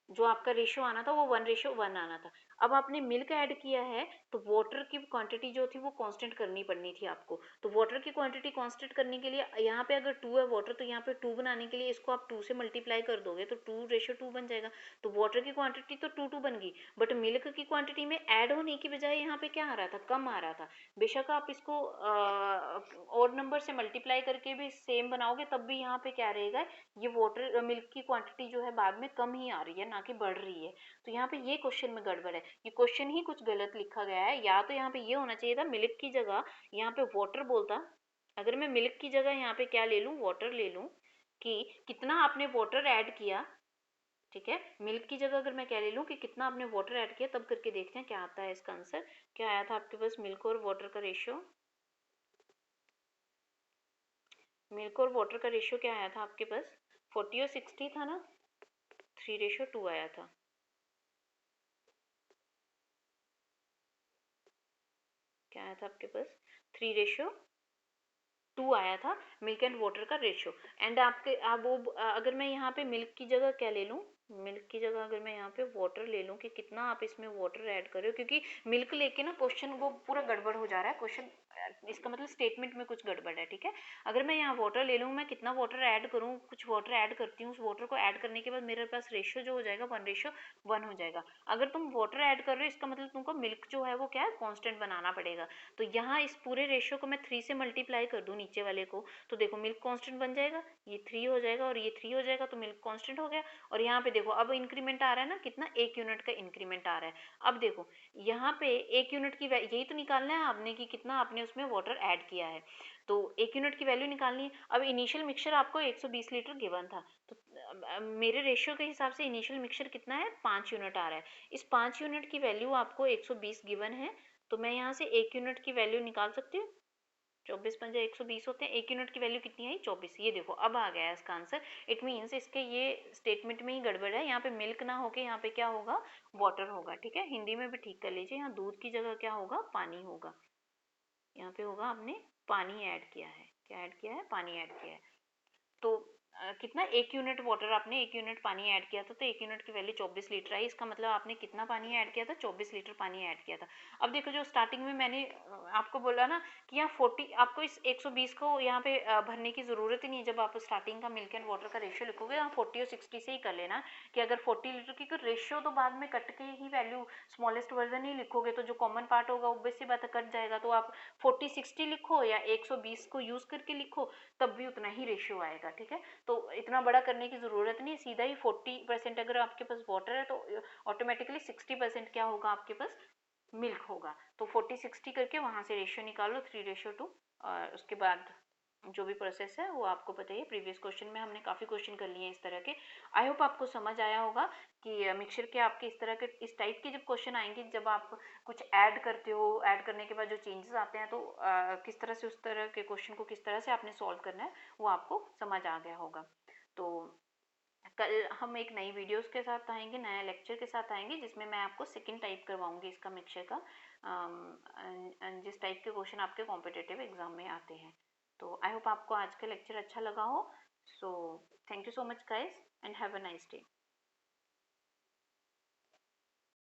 [SPEAKER 1] जो आपका रेशियो आना था वो 1:1 आना था। अब आपने मिल्क ऐड किया है, तो वाटर की क्वांटिटी जो थी वो कांस्टेंट करनी पड़नी थी आपको, तो वाटर की क्वांटिटी कांस्टेंट करने के लिए यहाँ पे अगर 2 है वाटर, तो यहाँ पे 2 बनाने के लिए इसको आप 2 से मल्टीप्लाई कर दोगे, तो 2:2 बन जाएगा। तो वाटर की क्वांटिटी तो 2 बन गई, बट मिल्क की क्वांटिटी में ऐड होने की बजाय यहाँ पे क्या आ रहा था, कम आ रहा था। बेशक आप इसको और नंबर से मल्टीप्लाई करके भी सेम बनाओगे तब भी यहाँ पे क्या रहेगा, ये वाटर मिल्क की क्वांटिटी जो है बाद में कम ही आ रही है, ना कि बढ़ रही है। तो यहाँ पे ये क्वेश्चन में गड़बड़ है, ये क्वेश्चन ही कुछ गलत लिखा गया है, या तो यहाँ पे ये होना चाहिए था मिल्क की जगह यहाँ पे वाटर बोलता। अगर मैं मिल्क की जगह यहाँ पे क्या ले लूँ, वाटर ले लूँ, कि कितना आपने वाटर ऐड किया, ठीक है, मिल्क की जगह अगर मैं क्या ले लूँ कि कितना आपने वाटर ऐड किया, तब करके देखते हैं क्या आता है इसका आंसर। क्या आया था आपके पास मिल्क और वाटर का रेशियो, मिल्क और वाटर का रेशियो क्या आया था आपके पास, 40 और 60 था ना, 3:2 आया था। क्या आया था आपके पास, 3:2 आया था मिल्क एंड वाटर का रेशियो। एंड आपके आप वो अगर मैं यहाँ पे मिल्क की जगह क्या ले लूँ, मिल्क की जगह अगर मैं यहाँ पे वाटर ले लूँ कि कितना आप इसमें वाटर ऐड कर रहे हो, क्योंकि मिल्क लेके ना क्वेश्चन वो पूरा गड़बड़ हो जा रहा है क्वेश्चन, इसका मतलब स्टेटमेंट में कुछ गड़बड़ है, ठीक है। अगर मैं यहाँ वाटर ले लूँ, मैं कितना वाटर ऐड करूँ, कुछ वाटर ऐड करती हूँ, उस वाटर को ऐड करने के बाद मेरे पास रेशियो जो हो जाएगा 1:1 हो जाएगा। अगर तुम वाटर ऐड कर रहे हो इसका मतलब तुमको मिल्क जो है वो क्या है, कांस्टेंट बनाना पड़ेगा। तो यहाँ इस पूरे रेशियो को मैं 3 से मल्टीप्लाई कर दूँ नीचे वाले को, तो देखो मिल्क कांस्टेंट बन जाएगा, ये 3 हो जाएगा और ये 3 हो जाएगा, तो मिल्क कांस्टेंट हो गया। और यहाँ पे देखो अब इंक्रीमेंट आ रहा है ना, कितना, 1 यूनिट का इंक्रीमेंट आ रहा है। अब देखो यहाँ पे 1 यूनिट की यही तो निकालना है आपने कि कितना आपने उसमें वाटर ऐड किया है। तो 1 यूनिट की वैल्यू निकालनी है। अब इनिशियल मिक्सचर आपको 120 लीटर गिवन था, तो मेरे रेशियो के हिसाब से इनिशियल मिक्सचर कितना है, 5 यूनिट आ रहा है। इस 5 यूनिट की वैल्यू आपको 120 गिवन है, तो मैं यहाँ से 1 यूनिट की वैल्यू निकाल सकती हूँ। 24 पंजा 120 होते हैं, 1 यूनिट की वैल्यू कितनी आई, 24। ये देखो अब आ गया है इसका आंसर। इट मीन्स इसके ये स्टेटमेंट में ही गड़बड़ है, यहाँ पे मिल्क ना होके यहाँ पे क्या होगा, वाटर होगा। ठीक है, हिंदी में भी ठीक कर लीजिए, यहाँ दूध की जगह क्या होगा, पानी होगा। यहाँ पे होगा आपने पानी ऐड किया है, क्या ऐड किया है, पानी ऐड किया है। तो कितना, 1 यूनिट वाटर आपने 1 यूनिट पानी ऐड किया था, तो 1 यूनिट की वैल्यू 24 लीटर आई। इसका मतलब आपने कितना पानी ऐड किया था, 24 लीटर पानी ऐड किया था। अब देखो जो स्टार्टिंग में मैंने आपको बोला ना कि यहाँ 40, आपको इस 120 को यहाँ पे भरने की ज़रूरत ही नहीं है। जब आप स्टार्टिंग का मिल्क एंड वाटर का रेशियो लिखोगे, यहाँ 40 और 60 से ही कर लेना कि अगर 40 लीटर की, रेशियो तो बाद में कट के ही वैल्यू स्मॉलेस्ट वर्जन ही लिखोगे, तो जो कॉमन पार्ट होगा ऑब्वियस सी बात है कट जाएगा। तो आप 40-60 लिखो या 120 को यूज़ करके लिखो, तब भी उतना ही रेशियो आएगा। ठीक है, तो इतना बड़ा करने की ज़रूरत नहीं है, सीधा ही 40% अगर आपके पास वाटर है तो ऑटोमेटिकली 60% क्या होगा आपके पास, मिल्क होगा। तो 40-60 करके वहाँ से रेशियो निकालो 3:2। और उसके बाद जो भी प्रोसेस है वो आपको पता ही है, प्रीवियस क्वेश्चन में हमने काफ़ी क्वेश्चन कर लिए हैं इस तरह के। आई होप आपको समझ आया होगा कि मिक्सचर के आपके इस तरह के, इस टाइप के जब क्वेश्चन आएंगे, जब आप कुछ ऐड करते हो, ऐड करने के बाद जो चेंजेस आते हैं, तो किस तरह से उस तरह के क्वेश्चन को किस तरह से आपने सॉल्व करना है वो आपको समझ आ गया होगा। तो कल हम एक नई वीडियोस के साथ आएंगे, नया लेक्चर के साथ आएंगे, जिसमें मैं आपको सेकंड टाइप करवाऊंगी इसका मिक्सचर का, जिस टाइप के क्वेश्चन आपके कॉम्पिटिटिव एग्जाम में आते हैं। तो आई होप आपको आज का लेक्चर अच्छा लगा हो। So thank you so much guys and have a nice day.